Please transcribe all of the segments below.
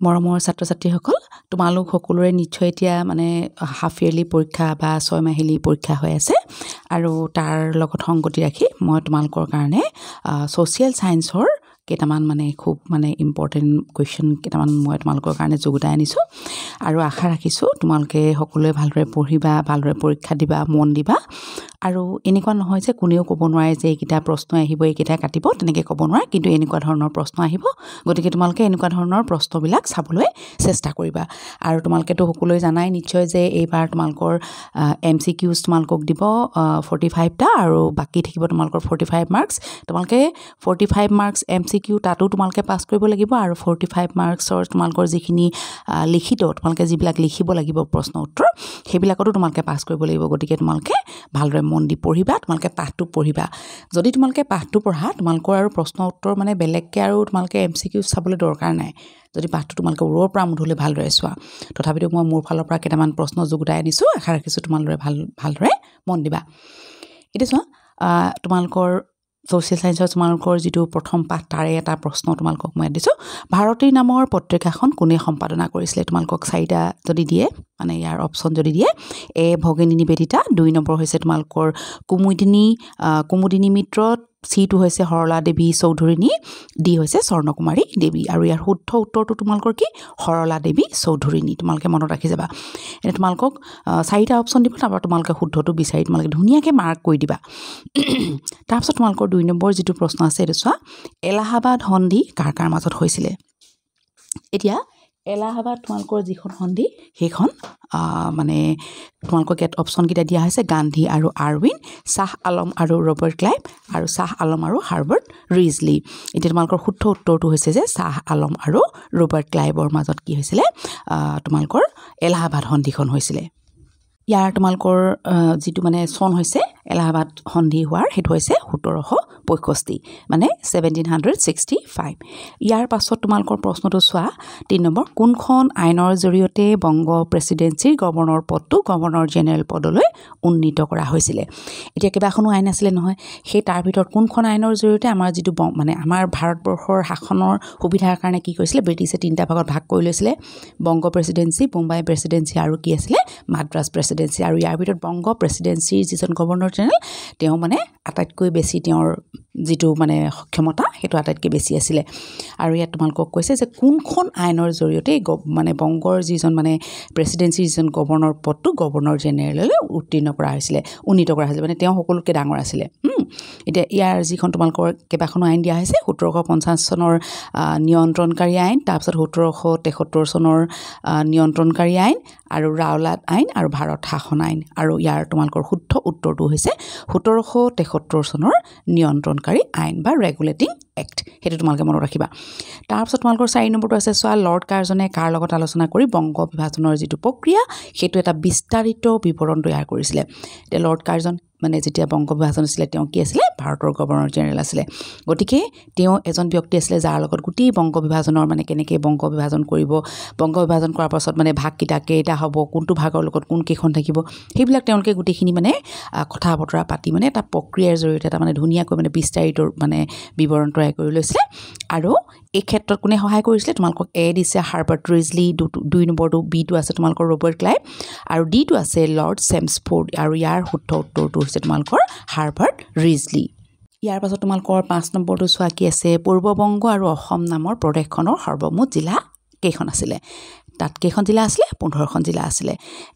মৰমৰ ছাত্ৰ-ছাত্ৰীসকল তোমালোক সকলোৰে নিশ্চয় এতিয়া মানে হাফ ইয়াৰলি পৰীক্ষা বা 6 মাহিলী পৰীক্ষা হৈ আছে আৰু তাৰ লগত সংগতি ৰাখি মই তোমালোকৰ কাৰণে সোশ্যাল সায়েন্সৰ কেইটামান মানে খুব মানে ইম্পৰ্টেন্ট কোৱেশ্চন কেইটামান মই তোমালোকৰ কাৰণে যোগদাই আনিছো আৰু আশা ৰাখিছো তোমালোকে সকলোৱে ভালদৰে পঢ়িবা ভালদৰে পৰীক্ষা দিবা মন দিবা আৰু এনেকুৱা নহয় যে কোনেও ক'ব নোৱাৰে যে এইকেইটা প্ৰশ্ন আহিব এইকেইটা কাটিব তেনেকৈ ক'ব নোৱাৰে কিন্তু এনেকুৱা ধৰণৰ প্ৰশ্ন আহিব গতিকে তোমালোকে এনেকুৱা ধৰণৰ প্ৰশ্নবিলাক চাবলৈ চেষ্টা কৰিবা আৰু তোমালোকেতো সকলোৱে জানাই নিশ্চয় যে এইবাৰ তোমালোকৰ MCQs তোমালোকক দিব 45 টা আৰু বাকি থাকিব তোমালোকৰ 45 মাৰ্কস তোমালোকে 45 মাৰ্কস MCQ তাতো তোমালোকে পাস কৰিব লাগিব আৰু 45 মাৰ্কসৰ তোমালোকৰ যিখিনি লিখিত তোমালোকে যিবিলাক লিখিব লাগিব প্ৰশ্ন উত্তৰ সেইবিলাকতো তোমালোকে পাস কৰিব লাগিব গতিকে তোমালোকে ভালদৰে মন দি পঢ়িবা তোমালোকে পাঠটো পঢ়িবা যদি তোমালোকে পাঠটো পঢ়া তোমালোকৰ আৰু প্ৰশ্ন উত্তৰ মানে বেলেগকে আৰু তোমালোকে MCQ চাবলৈ দৰকাৰ নাই যদি পাঠটো তোমালোকে ওৰৰ পৰা মুধলে ভালদৰে চোৱা তথাপিতো মই মোৰ ফালৰ পৰা কেইটামান প্ৰশ্ন যোগদাই আনিছো আশা ৰাখিছো তোমালোকে ভালদৰে মন দিবা এটা চোৱা তোমালোকৰ সোশ্যাল সায়েন্সৰ তোমালোকৰ যেটো প্ৰথম পাঠ তাৰে এটা প্ৰশ্ন তোমালোকক মই দিছো ভাৰতী নামৰ পত্ৰিকাখন কোনে সম্পাদনা কৰিছিল তোমালোকক চাৰিটা যদি দিয়ে মানে ইয়াৰ অপচন যদি দিয়ে এ ভগিনী নিবেদিতা 2 নম্বৰ হৈছে তোমালোকৰ কুমুদিনী মিত্ৰ C2 হৈছে হৰলা দেৱী চৌধুৰীনী ডি হৈছে স্বৰ্ণকুমাৰী দেৱী আৰু ইয়াৰ শুদ্ধ উত্তৰটো তোমালোকৰ কি হৰলা দেৱী চৌধুৰীনী তোমালোকে মনত ৰাখি যাবা এনে তোমালোকক চাৰিটা অপচন দিব তাৰপৰা তোমালোকে শুদ্ধটো বিচাৰি তোমালোকে ধুনীয়াকে মাৰ্ক কৰি দিবা তাৰপিছত তোমালোকৰ 2 নম্বৰ যেটো প্ৰশ্ন আছে এটা চোৱা এলাহাবাদ সন্ধি কাৰ মাজত হৈছিল এতিয়া এলাহাবাদ তোমালোকৰ যিখন সন্ধি সেইখন মানে তোমালোকক ইয়াত অপচন কেইটা দিয়া হৈছে গান্ধী আৰু আৰউইন শাহ আলম আৰু ৰবাৰ্ট ক্লাইভ আৰু শাহ আলম আৰু হাৰ্বাৰ্ট ৰিজলি এতিয়া তোমালোকৰ শুদ্ধ উত্তৰটো হৈছে যে শাহ আলম আৰু ৰবাৰ্ট ক্লাইভৰ মাজত কি হৈছিল তোমালোকৰ এলাহাবাদ সন্ধিখন হৈছিল ইয়াৰ তোমালোকৰ যেটো মানে সন হৈছে এলাহাবাদ সন্ধি হোৱাৰ হেতু হৈছে 1765 মানে 1765 ইয়াৰ পাছত তোমালোকৰ প্ৰশ্নটো চোৱা 3 নম্বৰ কোনখন আইনৰ জৰিয়তে বংগ প্ৰেসিডেন্সিৰ গভৰ্ণৰ পদটো গভৰ্ণৰ জেনেৰেল পদলৈ উন্নীত কৰা হৈছিল এতিয়া কিবাখনো আইন আছিল নহয় সেই তাৰ ভিতৰত কোনখন আইনৰ জৰিয়তে আমাৰ যেটো মানে আমাৰ ভাৰতবৰ্ষৰ শাসনৰ সুবিধাৰ কাৰণে কি কৰিছিল ব্ৰিটিছে তিনটা ভাগত ভাগ কৰি লৈছিল বংগ প্ৰেসিডেন্সি বোম্বাই প্ৰেসিডেন্সি আৰু কি আছিল মাদ্ৰাজ প্ৰেসিডেন্সি আৰু ইয়াৰ ভিতৰত বংগ প্ৰেসিডেন্সিৰ যিজন গভৰ্ণৰ জেনেৰেল তেওঁ মানে আটাইতকৈ বেছি তেওঁৰ যেটো মানে ক্ষমতা হেতু আটাইতকৈ বেছি আছিল আৰু ইয়াত তোমালোকক কৈছে যে কোনখন আইনৰ জৰিয়তে মানে বংগৰ যিজন মানে প্ৰেসিডেন্সিৰ যিজন গভৰ্ণৰ পদটো গভৰ্ণৰ জেনেৰেললৈ উন্নীত কৰা হৈছিল মানে তেওঁ সকলোতকৈ ডাঙৰ আছিল এতিয়া ইয়াৰ যিখন তোমালোকৰ কেবাখনো আইন দিয়া হৈছে 1750 চনৰ নিয়ন্ত্ৰণকাৰী আইন তাৰপিছত 1773 চনৰ নিয়ন্ত্ৰণকাৰী আইন আৰু ৰাওলাট আইন আৰু ভাৰত শাসন আইন আৰু ইয়াৰ তোমালোকৰ শুদ্ধ উত্তৰটো হৈছে 1773 চনৰ নিয়ন্ত্ৰণকাৰী আইন বা ৰেগুলেটিং এক্ট হেতু তোমালোকে মনত ৰাখিবা তাৰপিছত তোমালোকৰ 4 নম্বৰটো আছে সোৱা লৰ্ড কাৰ্জনে কাৰ লগত আলোচনা কৰি বংগ বিভাজনৰ যেটো প্ৰক্ৰিয়া হেতু এটা বিস্তাৰিত বিৱৰণ তৈয়াৰ কৰিছিল এতিয়া লৰ্ড কাৰ্জন মানে যেতিয়া বংগ বিভাজন আছিল তেওঁ কি আছিল ভাৰতৰ গভৰ্ণৰ জেনেৰেল আছিল গতিকে তেওঁ এজন ব্যক্তি আছিল যাৰ লগত গুটি বংগ বিভাজনৰ মানে কেনেকৈ বংগ বিভাজন কৰিব বংগ বিভাজন কৰাৰ পাছত মানে ভাগ কেইটা হ'ব কোনটো ভাগৰ লগত কোন কেইখন থাকিব সেইবিলাক তেওঁলোকে গুটিখিনি মানে কথা বতৰা পাতি মানে এটা প্ৰক্ৰিয়াৰ জৰিয়তে এটা মানে ধুনীয়াকৈ মানে বিস্তাৰিত মানে বিৱৰণ তৈয়াৰ কৰি লৈছিল আৰু এই ক্ষেত্ৰত কোনে সহায় কৰিছিল তোমালোকক এ দিছে হাৰ্বাৰ্ট ৰিজলি 2 নম্বৰটো বি টো আছে তোমালোকৰ ৰবাৰ্ট ক্লাইভ আৰু ডি টো আছে লৰ্ড চেমছফোৰ্ড আৰু ইয়াৰ শুদ্ধ উত্তৰটো হৈছে তোমালোকৰ হাৰ্বাৰ্ট ৰিজলি ইয়াৰ পাছত তোমালোকৰ 5 নম্বৰটো চোৱা কি আছে পূৰ্ববংগ আৰু অসম নামৰ প্ৰদেশখনৰ সৰ্বমুঠ জিলা কেইখন আছিল তাত কেইখন জিলা আছিল 15খন জিলা আছিল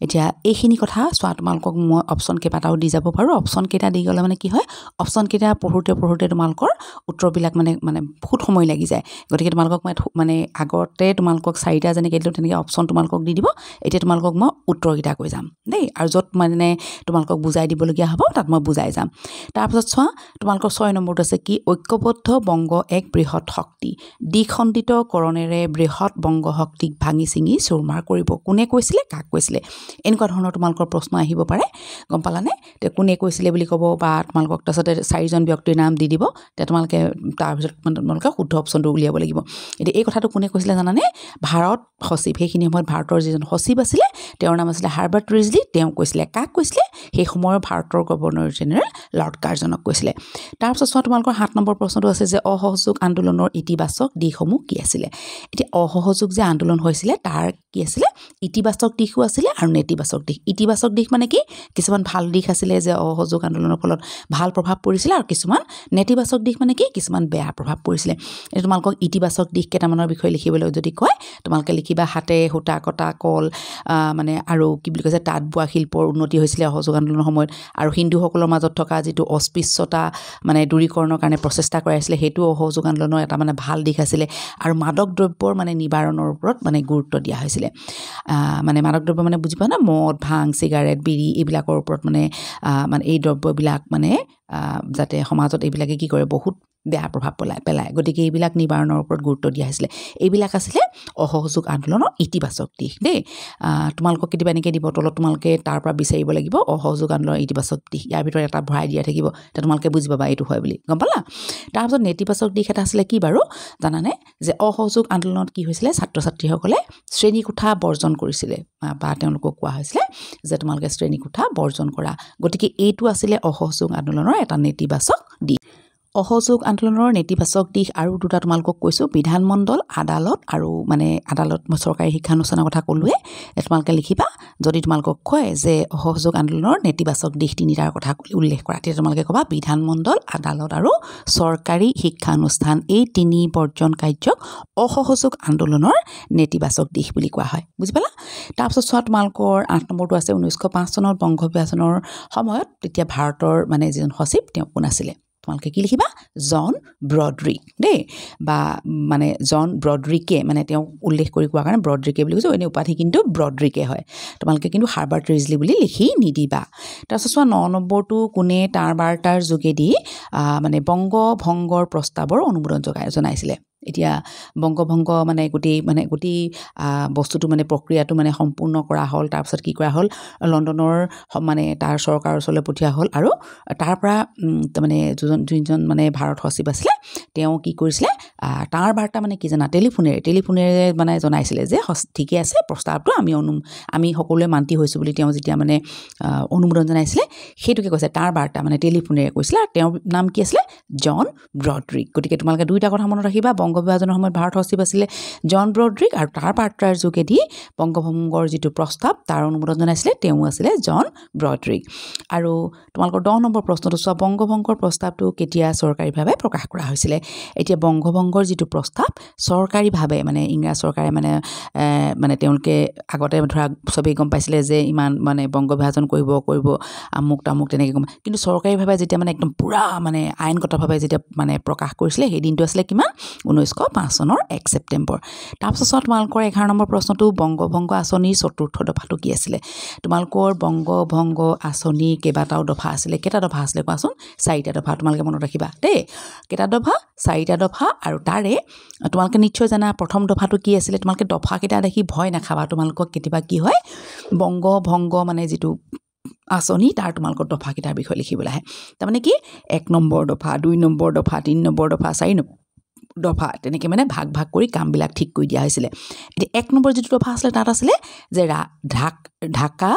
এতিয়া এইখিনি কথা চোৱা তোমালোকক মই অপচন কেইটাও দি যাব পাৰো অপচন কেইটা দি গলে মানে কি হয় অপচন কেইটা পঢ়োতে তোমালোকৰ উত্তৰবিলাক মানে বহুত সময় লাগি যায় গতিকে তোমালোকক মই মানে আগতে তোমালোকক 4টা যেনেকৈ দিলো তেনেকৈ অপচন তোমালোকক দি দিব এতিয়া তোমালোকক মই উত্তৰকেইটা কৈ যাম দেই আৰু যত মানে তোমালোকক বুজাই দিবলগীয়া হ'ব তাত মই বুজাই যাম তাৰপিছত চোৱা তোমালোকৰ 6 নম্বৰটো আছে কি ঐক্যবদ্ধ বংগ এক বৃহৎ শক্তি দ্বিখণ্ডিত কৰণেৰে বৃহৎ বংগ শক্তিক ভাঙি চিঙি চুৰমাৰ কৰিব কোনে কৈছিলে কাক কৈছিলে এনেকুৱা ধৰণৰ তোমালোকৰ প্ৰশ্ন আহিব পাৰে গম পালানে তে কোনে কৈছিলে বুলি ক'ব বা তোমালোকক তাৰপিছতে 4জন ব্যক্তিৰ নাম দি দিব তে তোমালোকে তাৰপিছত তোমালোকে শুদ্ধ অপশ্যনটো উলিয়াব লাগিব এতিয়া এই কথাটো কোনে কৈছিলে জানানে ভাৰত সচিব সেইখিনি সময়ত ভাৰতৰ যিজন সচিব আছিলে তেওঁৰ নাম আছিলে হাৰ্বাৰ্ট ৰিজলি তেওঁ কৈছিলে কাক কৈছিলে সেই সময়ৰ ভাৰতৰ গভৰ্ণৰ জেনেৰেল লৰ্ড কাৰ্জনক কৈছিলে তাৰপিছত চোৱা তোমালোকৰ 7 নম্বৰ প্ৰশ্নটো আছে যে অসহযোগ আন্দোলনৰ ইতিবাচক দিশসমূহ কি আছিলে এতিয়া অসহযোগ যে আন্দোলন হৈছিলে তাৰ কি আছিলে ইতিবাচক দিশো আছিলে আৰু নেতিবাচক দিশ ইতিবাচক দিশ মানে কি কিছুমান ভাল দিশ আছিলে যে অসহযোগ আন্দোলনৰ ফলত ভাল প্ৰভাৱ পৰিছিলে আৰু কিছুমান নেতিবাচক দিশ মানে কি কিছুমান বেয়া প্ৰভাৱ পৰিছিলে এই তোমালোকক ইতিবাচক দিশ কেইটামানৰ বিষয়ে লিখিবলৈ যদি কয় তোমালোকে লিখিবা হাতে সূতা কটা কল মানে আৰু কি বুলি কৈছে তাঁত বোৱা শিল্পৰ উন্নতি হৈছিলে অসহযোগ আন্দোলনৰ সময়ত আৰু হিন্দুসকলৰ মাজত থকা যিটো অস্পৃশ্যতা মানে দূৰীকৰণৰ কাৰণে প্ৰচেষ্টা কৰাইছিলে সেইটো অসহযোগ আন্দোলনৰ এটা মানে ভাল দিশ আছিলে আৰু মাদক দ্ৰব্যৰ মানে নিবাৰণৰ ওপৰত মানে গুৰুত্ব দিয়া হৈছিলে মানে মাদক দ্ৰব্য মানে বুজি পোৱা না মদ ভাং চিগাৰেট বিড়ি এইবিলাকৰ ওপৰত মানে এই দ্ৰব্যবিলাক মানে যাতে সমাজত এইবিলাকে কি কৰে বহুত বেয়া প্ৰভাৱ পেলায় গতিকে এইবিলাক নিবাৰণৰ ওপৰত গুৰুত্ব দিয়া হৈছিলে এইবিলাক আছিলে অসহযোগ আন্দোলনৰ ইতিবাচক দিশ দেই তোমালোকক কেতিয়াবা এনেকৈ দিব তলত তোমালোকে তাৰ পৰা বিচাৰিব লাগিব অসহযোগ আন্দোলনৰ ইতিবাচক দিশ ইয়াৰ ভিতৰত এটা ভৰাই দিয়া থাকিব তেতিয়া তোমালোকে বুজি পাবা এইটো হয় বুলি গম পালা তাৰপিছত নেতিবাচক দিশ এটা আছিলে কি বাৰু জানানে যে অসহযোগ আন্দোলনত কি হৈছিলে ছাত্ৰ ছাত্ৰীসকলে শ্ৰেণীকোঠা বৰ্জন কৰিছিলে বা তেওঁলোকক কোৱা হৈছিলে যে তোমালোকে শ্ৰেণীকোঠা বৰ্জন কৰা গতিকে এইটো আছিলে অসহযোগ আন্দোলনৰ এটা নেতিবাচক দিশ অসহযোগ আন্দোলনৰ নেতিবাচক দিশ আৰু দুটা তোমালোকক কৈছোঁ বিধানমণ্ডল আদালত আৰু মানে আদালত চৰকাৰী শিক্ষানুষ্ঠানৰ কথা ক'লোৱে তোমালোকে লিখিবা যদি তোমালোকক কয় যে অসহযোগ আন্দোলনৰ নেতিবাচক দিশ তিনিটাৰ কথা উল্লেখ কৰা তেতিয়া তোমালোকে ক'বা বিধানমণ্ডল আদালত আৰু চৰকাৰী শিক্ষানুষ্ঠান এই তিনি বৰ্জন কাৰ্যক অসহযোগ আন্দোলনৰ নেতিবাচক দিশ বুলি কোৱা হয় বুজি পালা তাৰপিছত চোৱা তোমালোকৰ 8 নম্বৰটো আছে 1905 চনত বংগ বিভাজনৰ সময়ত তেতিয়া ভাৰতৰ মানে যিজন সচিব তেওঁ কোন আছিলে তোমালোকে কি লিখিবা জন ব্ৰডৰিক দেই বা মানে জন ব্ৰডৰিকে মানে তেওঁ উল্লেখ কৰি কোৱাৰ কাৰণে ব্ৰডৰিকে বুলি কৈছোঁ এনে উপাধি কিন্তু ব্ৰডৰিকে হয় তোমালোকে কিন্তু হাৰ্বাৰ্ট ৰিজলি বুলি লিখি নিদিবা তাৰপিছত চোৱা 9 নম্বৰটো কোনে তাৰ বাৰ্তাৰ যোগেদি মানে বংগ ভংগৰ প্ৰস্তাৱৰ অনুমোদন জনাইছিলে এতিয়া বংগভংগ মানে গোটেই বস্তুটো মানে প্ৰক্ৰিয়াটো মানে সম্পূৰ্ণ কৰা হ'ল তাৰপিছত কি কৰা হ'ল লণ্ডনৰ মানে তাৰ চৰকাৰৰ ওচৰলৈ পঠিওৱা হ'ল আৰু তাৰ পৰা মানে যোনজন মানে ভাৰত সচিব আছিলে তেওঁ কি কৰিছিলে তাৰ বাৰ্তা মানে কি জানা টেলিফোনেৰে মানে জনাইছিলে যে ঠিকে আছে প্ৰস্তাৱটো আমি সকলোৱে মান্তি হৈছোঁ বুলি তেওঁ যেতিয়া মানে অনুমোদন জনাইছিলে সেইটোকে কৈছে তাৰ বাৰ্তা মানে টেলিফোনেৰে কৈছিলে আৰু তেওঁৰ নাম কি আছিলে জন ব্ৰডৰিক গতিকে তোমালোকে দুইটা কথা মনত ৰাখিবা বংগ বিভাজনৰ সময়ত ভাৰত সচিব আছিলে জন ব্ৰডৰিক আৰু তাৰ বাৰ্তাৰ যোগেদি বংগভংগৰ যিটো প্ৰস্তাৱ তাৰ অনুমোদন জনাইছিলে তেওঁ আছিলে জন ব্ৰডৰিক আৰু তোমালোকৰ 10 নম্বৰ প্ৰশ্নটো চোৱা বংগভংগৰ প্ৰস্তাৱটো কেতিয়া চৰকাৰীভাৱে প্ৰকাশ কৰা হৈছিলে এতিয়া বংগভংগৰ যিটো প্ৰস্তাৱ চৰকাৰীভাৱে মানে ইংৰাজ চৰকাৰে মানে তেওঁলোকে আগতে ধৰা চবেই গম পাইছিলে যে ইমান মানে বংগ বিভাজন কৰিব আমুক তামুক তেনেকৈ গম কিন্তু চৰকাৰীভাৱে যেতিয়া মানে একদম পুৰা মানে আইনগতভাৱে যেতিয়া মানে প্ৰকাশ কৰিছিলে সেই দিনটো আছিলে কিমান 1905 চনৰ 1 ছেপ্টেম্বৰ তাৰপিছত তোমালোকৰ 11 নম্বৰ প্ৰশ্নটো বংগভংগ আঁচনিৰ চতুৰ্থ দফাটো কি আছিলে তোমালোকৰ বংগভংগ আঁচনি কেইবাটাও দফা আছিলে কেইটা দফা আছিলে কোৱাচোন 4টা দফা তোমালোকে মনত ৰাখিবা দেই কেইটা দফা 4টা দফা আৰু তাৰে তোমালোকে নিশ্চয় জানা প্ৰথম দফাটো কি আছিলে তোমালোকে দফা কেইটা দেখি ভয় নাখাবা তোমালোকক কেতিয়াবা কি হয় বংগভংগ মানে যিটো আঁচনি তাৰ তোমালোকৰ দফা কেইটাৰ বিষয়ে লিখিবলৈ আহে তাৰমানে কি 1 নম্বৰ দফা 2 নম্বৰ দফা 3 নম্বৰ দফা 4 নম্বৰ দফা তেনেকৈ মানে ভাগ কৰি কামবিলাক ঠিক কৰি দিয়া হৈছিলে এতিয়া 1 নম্বৰ যিটো দফা আছিলে তাত আছিলে যে ঢাকা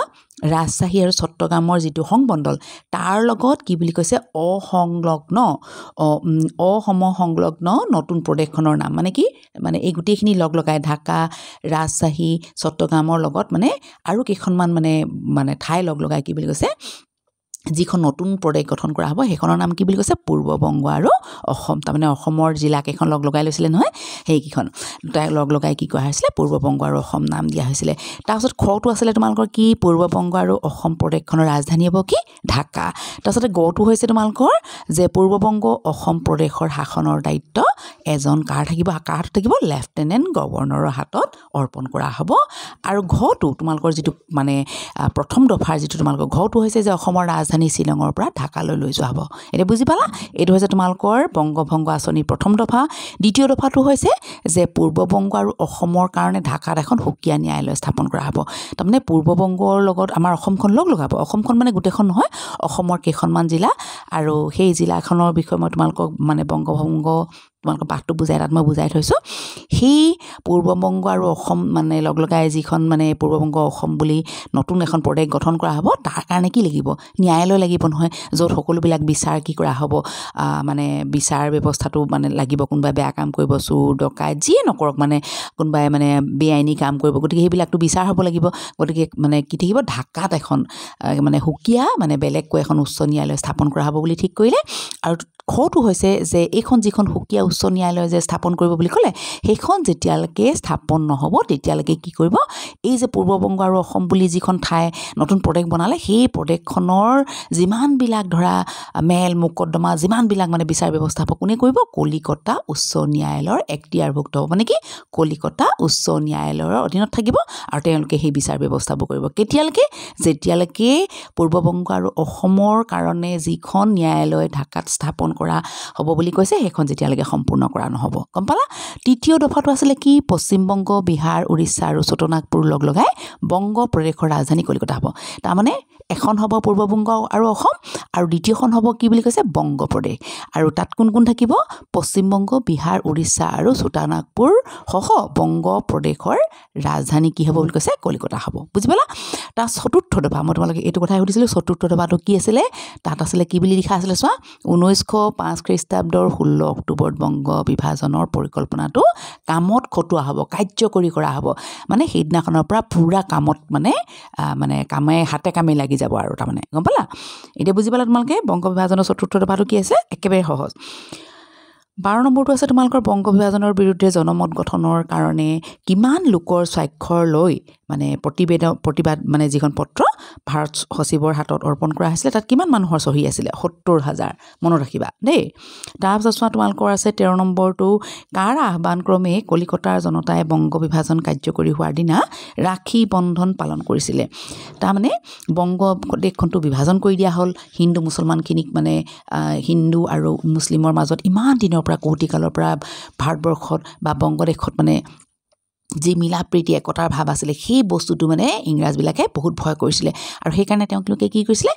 ৰাজশ্বাহী আৰু চট্টগ্ৰামৰ যিটো সংমণ্ডল তাৰ লগত কি বুলি কৈছে অসমসংলগ্ন নতুন প্ৰদেশখনৰ নাম মানে কি মানে এই গোটেইখিনি লগাই ঢাকা ৰাজশ্বাহী চট্টগ্ৰামৰ লগত মানে আৰু কেইখনমান মানে ঠাই লগাই কি বুলি কৈছে যিখন নতুন প্ৰদেশ গঠন কৰা হ'ব সেইখনৰ নাম কি বুলি কৈছে পূৰ্ব বংগ আৰু অসম তাৰমানে অসমৰ জিলাকেইখন লগাই লৈছিলে নহয় সেইকেইখন লগাই কি কৰা হৈছিলে পূৰ্ব বংগ আৰু অসম নাম দিয়া হৈছিলে তাৰপিছত খটো আছিলে তোমালোকৰ কি পূৰ্ব বংগ আৰু অসম প্ৰদেশখনৰ ৰাজধানী হ'ব কি ঢাকা তাৰপিছতে গটো হৈছে তোমালোকৰ যে পূৰ্ব বংগ অসম প্ৰদেশৰ শাসনৰ দায়িত্ব এজন কাৰ থাকিব লেফটেনেণ্ট গভৰ্ণৰৰ হাতত অৰ্পণ কৰা হ'ব আৰু ঘটো তোমালোকৰ যিটো মানে প্ৰথম দফাৰ যিটো তোমালোকৰ ঘটো হৈছে যে অসমৰ ৰাজধানী শ্বিলঙৰ পৰা ঢাকালৈ লৈ যোৱা হ'ব এতিয়া বুজি পালা এইটো হৈছে তোমালোকৰ বংগভংগ আঁচনিৰ প্ৰথম দফা দ্বিতীয় দফাটো হৈছে যে পূৰ্ববংগ আৰু অসমৰ কাৰণে ঢাকাত এখন সুকীয়া ন্যায়ালয় স্থাপন কৰা হ'ব তাৰমানে পূৰ্ববংগৰ লগত আমাৰ অসমখন লগাব অসমখন মানে গোটেইখন নহয় অসমৰ কেইখনমান জিলা আৰু সেই জিলাখনৰ বিষয়ে মই তোমালোকক মানে বংগভংগ তোমালোকৰ পাঠটো বুজাই তাত মই বুজাই থৈছোঁ সেই পূৰ্ববংগ আৰু অসম মানে লগাই যিখন মানে পূৰ্ববংগ অসম বুলি নতুন এখন প্ৰদেশ গঠন কৰা হ'ব তাৰ কাৰণে কি লাগিব ন্যায়ালয় লাগিব নহয় য'ত সকলোবিলাক বিচাৰ কি কৰা হ'ব মানে বিচাৰ ব্যৱস্থাটো মানে লাগিব কোনোবাই বেয়া কাম কৰিব চোৰ ডকাইত যিয়ে নকৰক মানে কোনোবাই মানে বেআইনী কাম কৰিব গতিকে সেইবিলাকতো বিচাৰ হ'ব লাগিব গতিকে মানে কি থাকিব ঢাকাত এখন মানে সুকীয়া মানে বেলেগকৈ এখন উচ্চ ন্যায়ালয় স্থাপন কৰা হ'ব বুলি ঠিক কৰিলে আৰু খটো হৈছে যে এইখন যিখন সুকীয়া উচ্চ ন্যায়ালয় যে স্থাপন কৰিব বুলি ক'লে সেইখন যেতিয়ালৈকে স্থাপন নহ'ব তেতিয়ালৈকে কি কৰিব এই যে পূৰ্ববংগ আৰু অসম বুলি যিখন ঠাই নতুন প্ৰদেশ বনালে সেই প্ৰদেশখনৰ যিমানবিলাক ধৰা মেল মোকদ্দমা যিমানবিলাক মানে বিচাৰ ব্যৱস্থা হ'ব কোনে কৰিব কলিকতা উচ্চ ন্যায়ালয়ৰ এখতিয়াৰভুক্ত হ'ব মানে কি কলিকতা উচ্চ ন্যায়ালয়ৰ অধীনত থাকিব আৰু তেওঁলোকে সেই বিচাৰ ব্যৱস্থাবোৰ কৰিব কেতিয়ালৈকে যেতিয়ালৈকে পূৰ্ববংগ আৰু অসমৰ কাৰণে যিখন ন্যায়ালয় ঢাকাত স্থাপন কৰা হ'ব বুলি কৈছে সেইখন যেতিয়ালৈকে সম্পূৰ্ণ কৰা নহ'ব গম পালা তৃতীয় দফাটো আছিলে কি পশ্চিমবংগ বিহাৰ উৰিষ্যা আৰু ছোটনাগপুৰ লগাই বংগ প্ৰদেশৰ ৰাজধানী কলিকতা হ'ব তাৰমানে এখন হ'ব পূৰ্ববংগ আৰু অসম আৰু দ্বিতীয়খন হ'ব কি বুলি কৈছে বংগ প্ৰদেশ আৰু তাত কোন কোন থাকিব পশ্চিমবংগ বিহাৰ উৰিষ্যা আৰু ছোটনাগপুৰ সহ বংগ প্ৰদেশৰ ৰাজধানী কি হ'ব বুলি কৈছে কলিকতা হ'ব বুজি পালা তাৰ চতুৰ্থ দফা মই তোমালোকে এইটো কথাই সুধিছিলোঁ চতুৰ্থ দফাটো কি আছিলে তাত আছিলে কি বুলি লিখা আছিলে চোৱা 1905 খ্ৰীষ্টাব্দৰ 16 অক্টোবৰত বংগ বিভাজনৰ পৰিকল্পনাটো কামত খটুৱা হ'ব কাৰ্যকৰী কৰা হ'ব মানে সেইদিনাখনৰ পৰা পুৰা কামত মানে কামে হাতে কামে লাগি যাব আৰু তাৰমানে গম পালা এতিয়া বুজি পালা তোমালোকে বংগ বিভাজনৰ চতুৰ্থ দফাটো কি আছে একেবাৰে সহজ 12 নম্বৰটো আছে তোমালোকৰ বংগ বিভাজনৰ বিৰুদ্ধে জনমত গঠনৰ কাৰণে কিমান লোকৰ স্বাক্ষৰ লৈ মানে প্ৰতিবাদ মানে যিখন পত্ৰ ভাৰত সচিবৰ হাতত অৰ্পণ কৰা হৈছিলে তাত কিমান মানুহৰ চহী আছিলে 70,000 মনত ৰাখিবা দেই তাৰপিছত চোৱা তোমালোকৰ আছে 13 নম্বৰটো কাৰ আহ্বান ক্ৰমে কলিকতাৰ জনতাই বংগ বিভাজন কাৰ্যকৰী হোৱাৰ দিনা ৰাখী বন্ধন পালন কৰিছিলে তাৰমানে বংগ দেশখনটো বিভাজন কৰি দিয়া হ'ল হিন্দু মুছলমানখিনিক মানে হিন্দু আৰু মুছলিমৰ মাজত ইমান দিনৰ পৰা কৌটিকালৰ পৰা ভাৰতবৰ্ষত বা বংগদেশত মানে যি মিলা প্ৰীতি একতাৰ ভাৱ আছিলে সেই বস্তুটো মানে ইংৰাজবিলাকে বহুত ভয় কৰিছিলে আৰু সেইকাৰণে তেওঁলোকে কি কৰিছিলে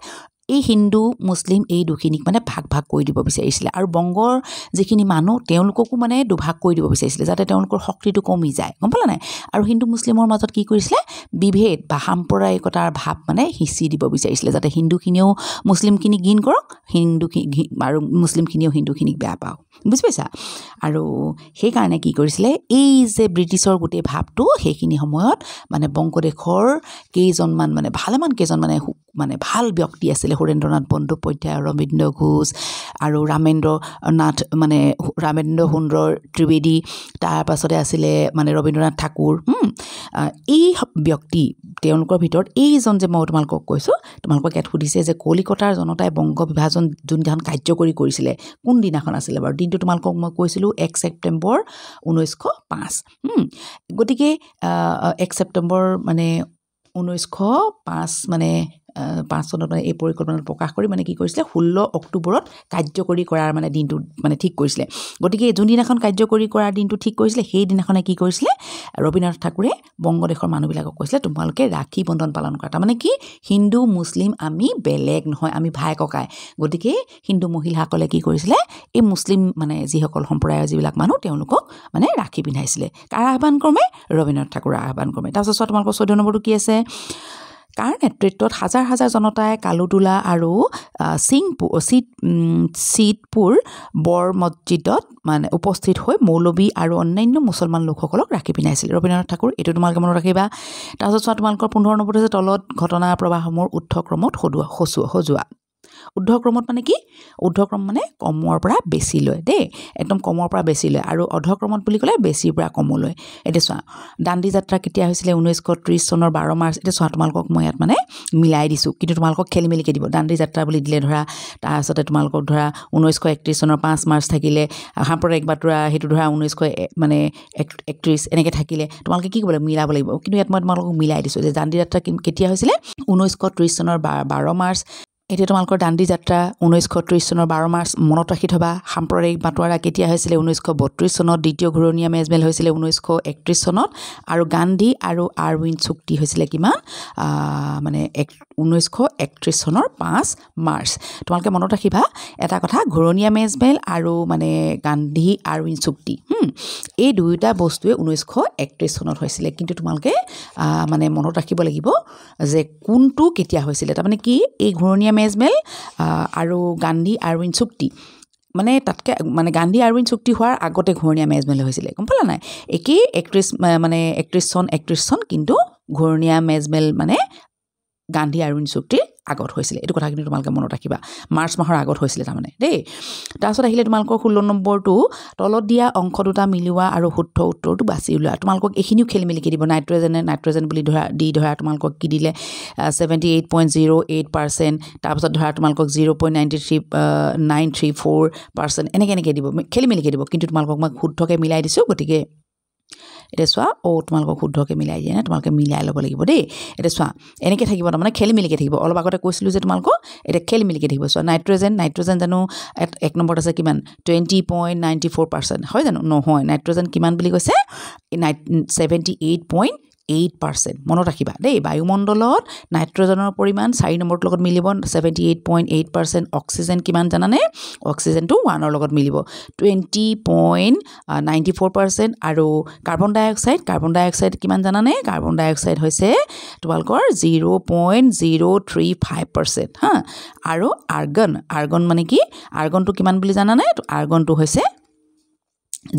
এই হিন্দু মুছলিম এই দুখিনিক মানে ভাগ ভাগ কৰি দিব বিচাৰিছিলে আৰু বংগৰ যিখিনি মানুহ তেওঁলোককো মানে দুভাগ কৰি দিব বিচাৰিছিলে যাতে তেওঁলোকৰ শক্তিটো কমি যায় গম পালা নাই আৰু হিন্দু মুছলিমৰ মাজত কি কৰিছিলে বিভেদ বা সাম্প্ৰদায়িকতাৰ ভাৱ মানে সিঁচি দিব বিচাৰিছিলে যাতে হিন্দুখিনিও মুছলিমখিনিক ঘিণ কৰক আৰু মুছলিমখিনিও হিন্দুখিনিক বেয়া পাওক বুজি পাইছা আৰু সেইকাৰণে কি কৰিছিলে এই যে ব্ৰিটিছৰ গোটেই ভাৱটো সেইখিনি সময়ত মানে বংগদেশৰ কেইজনমান মানে ভালেমান কেইজন মানে ভাল ব্যক্তি আছিলে সুৰেন্দ্ৰনাথ বন্দ্যোপাধ্যায় ৰবীন্দ্ৰ ঘোষ আৰু ৰামেন্দ্ৰ সুন্দৰ ত্ৰিবেদী তাৰ পাছতে আছিলে মানে ৰবীন্দ্ৰনাথ ঠাকুৰ এই ব্যক্তি তেওঁলোকৰ ভিতৰত এইজন যে মই তোমালোকক কৈছোঁ তোমালোকক ইয়াত সুধিছে যে কলিকতাৰ জনতাই বংগ বিভাজন যোনদিনাখন কাৰ্যকৰী কৰিছিলে কোন দিনাখন আছিলে বাৰু দিনটো তোমালোকক মই কৈছিলোঁ 1 ছেপ্টেম্বৰ 1905 গতিকে 1 ছেপ্টেম্বৰ মানে 1905 মানে 5 চনত এই পৰিকল্পনাটো প্ৰকাশ কৰি মানে কি কৰিছিলে 16 অক্টোবৰত কাৰ্যকৰী কৰাৰ মানে দিনটো মানে ঠিক কৰিছিলে গতিকে যোনদিনাখন কাৰ্যকৰী কৰাৰ দিনটো ঠিক কৰিছিলে সেই দিনাখনে কি কৰিছিলে ৰবীন্দ্ৰনাথ ঠাকুৰে বংগদেশৰ মানুহবিলাকক কৈছিলে তোমালোকে ৰাখী বন্ধন পালন কৰা তাৰমানে কি হিন্দু মুছলিম আমি বেলেগ নহয় আমি ভাই ককাই গতিকে হিন্দু মহিলাসকলে কি কৰিছিলে এই মুছলিম মানে যিসকল সম্প্ৰদায়ৰ যিবিলাক মানুহ তেওঁলোকক মানে ৰাখী পিন্ধাইছিলে কাৰ আহ্বান ক্ৰমে ৰবীন্দ্ৰনাথ ঠাকুৰৰ আহ্বান ক্ৰমে তাৰপিছত চোৱা তোমালোকৰ 14 নম্বৰটো কি আছে কাৰ নেতৃত্বত হাজাৰ হাজাৰ জনতাই কালুটোলা আৰু চিতপুৰ বৰ মছজিদত মানে উপস্থিত হৈ মৌলবী আৰু অন্যান্য মুছলমান লোকসকলক ৰাখি পিন্ধাইছিল ৰবীন্দ্ৰনাথ ঠাকুৰ এইটো তোমালোকে মনত ৰাখিবা তাৰপিছত চোৱা তোমালোকৰ 15 নম্বৰটো হৈছে তলত ঘটনা প্ৰবাহসমূহ উদ্ধক্ৰমত সজোৱা উদ্ধক্ৰমত মানে কি উদ্ধক্ৰম মানে কমৰ পৰা বেছি লয় দেই একদম কমৰ পৰা বেছি লয় আৰু অৰ্ধক্ৰমত বুলি ক'লে বেছিৰ পৰা কমলৈ এতিয়া চোৱা দাণ্ডি যাত্ৰা কেতিয়া হৈছিলে 1930 চনৰ 12 মাৰ্চ এতিয়া চোৱা তোমালোকক মই ইয়াত মানে মিলাই দিছোঁ কিন্তু তোমালোকক খেলি মেলিকে দিব দাণ্ডি যাত্ৰা বুলি দিলে ধৰা তাৰপিছতে তোমালোকক ধৰা 1931 চনৰ 5 মাৰ্চ থাকিলে সাম্প্ৰদায়িক বাতৰা সেইটো ধৰা 1931 এনেকৈ থাকিলে তোমালোকে কি ক'ব মিলাব লাগিব কিন্তু ইয়াত মই তোমালোকক মিলাই দিছোঁ যে দাণ্ডি যাত্ৰা কেতিয়া হৈছিলে 1930 চনৰ 12 মাৰ্চ এতিয়া তোমালোকৰ দাণ্ডী যাত্ৰা 1930 চনৰ 12 মাৰ্চ মনত ৰাখি থবা সাম্প্ৰদায়িক বাটোৱাৰা কেতিয়া হৈছিলে 1932 চনত দ্বিতীয় ঘূৰণীয়া মেজমেল হৈছিলে 1931 চনত আৰু গান্ধী আৰু আৰউইন চুক্তি হৈছিলে কিমান মানে 1931 চনৰ 5 মাৰ্চ তোমালোকে মনত ৰাখিবা এটা কথা ঘূৰণীয়া মেজমেল আৰু মানে গান্ধী আৰউইন চুক্তি এই দুয়োটা বস্তুৱে 1931 চনত হৈছিলে কিন্তু তোমালোকে মানে মনত ৰাখিব লাগিব যে কোনটো কেতিয়া হৈছিলে তাৰমানে কি এই ঘূৰণীয়া মেজমেল আৰু গান্ধী আৰউইন চুক্তি মানে তাতকে মানে গান্ধী আৰউইন চুক্তি হোৱাৰ আগতে ঘূৰণীয়া মেজমেল হৈছিলে গম পালা নাই একেই 31 চন কিন্তু ঘূৰণীয়া মেজমেল মানে গান্ধী আৰউইন চুক্তিৰ আগত হৈছিলে এইটো কথা কিন্তু তোমালোকে মনত ৰাখিবা মাৰ্চ মাহৰ আগত হৈছিলে তাৰমানে দেই তাৰপিছত আহিলে তোমালোকৰ 16 নম্বৰটো তলত দিয়া অংশ দুটা মিলোৱা আৰু শুদ্ধ উত্তৰটো বাছি উলিওৱা তোমালোকক এইখিনিও খেলি মেলি দিব নাইট্ৰজেন বুলি ধৰা তোমালোকক কি দিলে 78.08% তাৰপিছত ধৰা তোমালোকক 0.934% এনেকৈ দিব খেলি মেলি দিব কিন্তু তোমালোকক মই শুদ্ধকৈ মিলাই দিছোঁ গতিকে এতিয়া চোৱা তোমালোকক শুদ্ধকৈ মিলাই দিয়ে না তোমালোকে মিলাই ল'ব লাগিব দেই এতিয়া চোৱা এনেকৈ থাকিব তাৰমানে খেলি মেলিকৈ থাকিব অলপ আগতে কৈছিলোঁ যে তোমালোকক এতিয়া খেলি মেলিকৈ থাকিব চোৱা নাইট্ৰজেন জানো এক নম্বৰত আছে কিমান 20.94% হয় জানো নহয় নাইট্ৰজেন কিমান বুলি কৈছে 78.8% মনত ৰাখিবা দেই বায়ুমণ্ডলত নাইট্ৰজেনৰ পৰিমাণ 4 নম্বৰৰ লগত মিলিব 78.8% অক্সিজেন কিমান জানানে অক্সিজেনটো 1ৰ লগত মিলিব 20.94% আৰু কাৰ্বন ডাই অক্সাইড কিমান জানানে কাৰ্বন ডাই অক্সাইড হৈছে তোমালোকৰ 0.035% হা আৰু আৰ্গন মানে কি আৰ্গনটো কিমান বুলি জানানে আৰ্গনটো হৈছে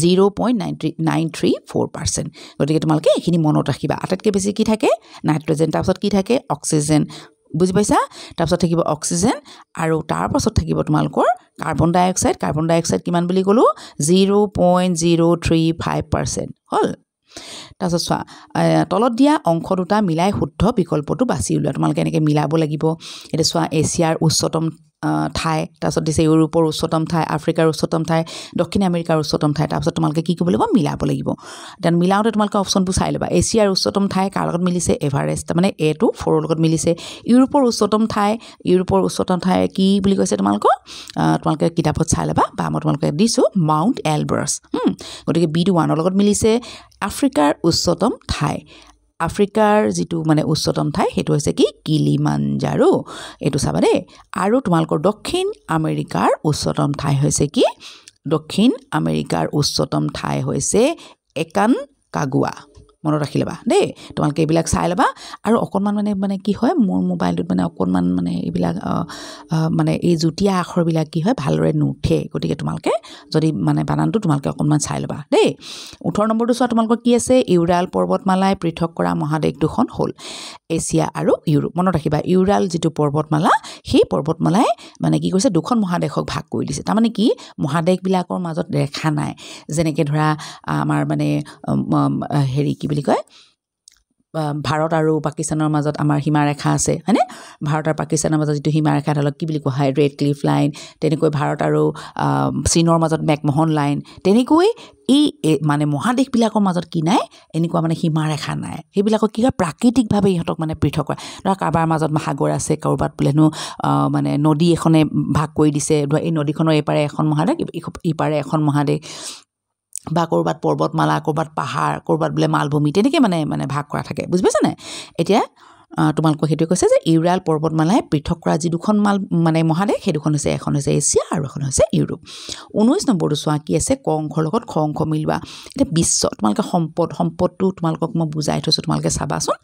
0.934% গতিকে তোমালোকে এইখিনি মনত ৰাখিবা আটাইতকৈ বেছি কি থাকে নাইট্ৰজেন তাৰপিছত কি থাকে অক্সিজেন বুজি পাইছা তাৰপিছত থাকিব অক্সিজেন আৰু তাৰপাছত থাকিব তোমালোকৰ কাৰ্বন ডাই অক্সাইড কিমান বুলি ক'লোঁ 0.035% হ'ল তাৰপিছত চোৱা তলত দিয়া অংশ দুটা মিলাই শুদ্ধ বিকল্পটো বাছি উলিওৱা তোমালোকে এনেকৈ মিলাব লাগিব এতিয়া চোৱা এছিয়াৰ উচ্চতম ঠাই তাৰপিছত দিছে ইউৰোপৰ উচ্চতম ঠাই আফ্ৰিকাৰ উচ্চতম ঠাই দক্ষিণ আমেৰিকাৰ উচ্চতম ঠাই তাৰপিছত তোমালোকে কি কৰিব লাগিব মিলাব লাগিব দেন মিলাওঁতে তোমালোকে অপশ্যনবোৰ চাই ল'বা এছিয়াৰ উচ্চতম ঠাই কাৰ লগত মিলিছে এভাৰেষ্ট মানে A2 4ৰ লগত মিলিছে ইউৰোপৰ উচ্চতম ঠাই কি বুলি কৈছে তোমালোকে কিতাপত চাই ল'বা বা মই তোমালোকে দিছোঁ মাউণ্ট এলব্ৰাছ গতিকে B2 1ৰ লগত মিলিছে আফ্ৰিকাৰ উচ্চতম ঠাই আফ্ৰিকাৰ যিটো মানে উচ্চতম ঠাই সেইটো হৈছে কি কিলিমাঞ্জাৰো এইটো চাবা দেই আৰু তোমালোকৰ দক্ষিণ আমেৰিকাৰ উচ্চতম ঠাই হৈছে একানকাগুৱা মনত ৰাখি ল'বা দেই তোমালোকে এইবিলাক চাই ল'বা আৰু অকণমান মানে কি হয় মোৰ মোবাইলটোত মানে অকণমান মানে এইবিলাক মানে এই যুটীয়া আখৰবিলাক কি হয় ভালদৰে নুঠে গতিকে তোমালোকে যদি মানে বানানটো তোমালোকে অকণমান চাই ল'বা দেই 18 নম্বৰটো চোৱা তোমালোকৰ কি আছে ইউৰাল পৰ্বতমালাই পৃথক কৰা মহাদেশ দুখন হ'ল এছিয়া আৰু ইউৰোপ মনত ৰাখিবা ইউৰাল যিটো পৰ্বতমালা সেই পৰ্বতমালাই মানে কি কৰিছে দুখন মহাদেশক ভাগ কৰি দিছে তাৰমানে কি মহাদেশবিলাকৰ মাজত ৰেখা নাই যেনেকৈ ধৰা আমাৰ মানে হেৰি কি বুলি কয় ভাৰত আৰু পাকিস্তানৰ মাজত আমাৰ সীমাৰেখা আছে হয়নে ভাৰত আৰু পাকিস্তানৰ মাজত যিটো সীমাৰেখা ধৰক কি বুলি কোৱা হয় ৰেড ক্লিফ লাইন তেনেকৈ ভাৰত আৰু চীনৰ মাজত মেকমোহন লাইন তেনেকৈ এই মানে মহাদেশবিলাকৰ মাজত কি নাই এনেকুৱা মানে সীমাৰেখা নাই সেইবিলাকক কি হয় প্ৰাকৃতিকভাৱে ইহঁতক মানে পৃথক কৰে ধৰা কাৰোবাৰ মাজত সাগৰ আছে ক'ৰবাত বোলেনো মানে নদী এখনে ভাগ কৰি দিছে ধৰা এই নদীখনৰ এইপাৰে এখন মহাদেশ ইপাৰে এখন মহাদেশ বা ক'ৰবাত পৰ্বতমালা ক'ৰবাত পাহাৰ ক'ৰবাত বোলে মালভূমি তেনেকৈ মানে ভাগ কৰা থাকে বুজি পাইছা নাই এতিয়া তোমালোকক সেইটোৱে কৈছে যে ইউৰাল পৰ্বতমালাই পৃথক কৰা যি দুখন মানে মহাদেশ সেই দুখন হৈছে এখন হৈছে এছিয়া আৰু এখন হৈছে ইউৰোপ 19 নম্বৰটো চোৱা কি আছে ক অংশৰ লগত খ অংশ মিলোৱা এতিয়া বিশ্ব তোমালোকে সম্পদটো তোমালোকক মই বুজাই থৈছোঁ তোমালোকে চাবাচোন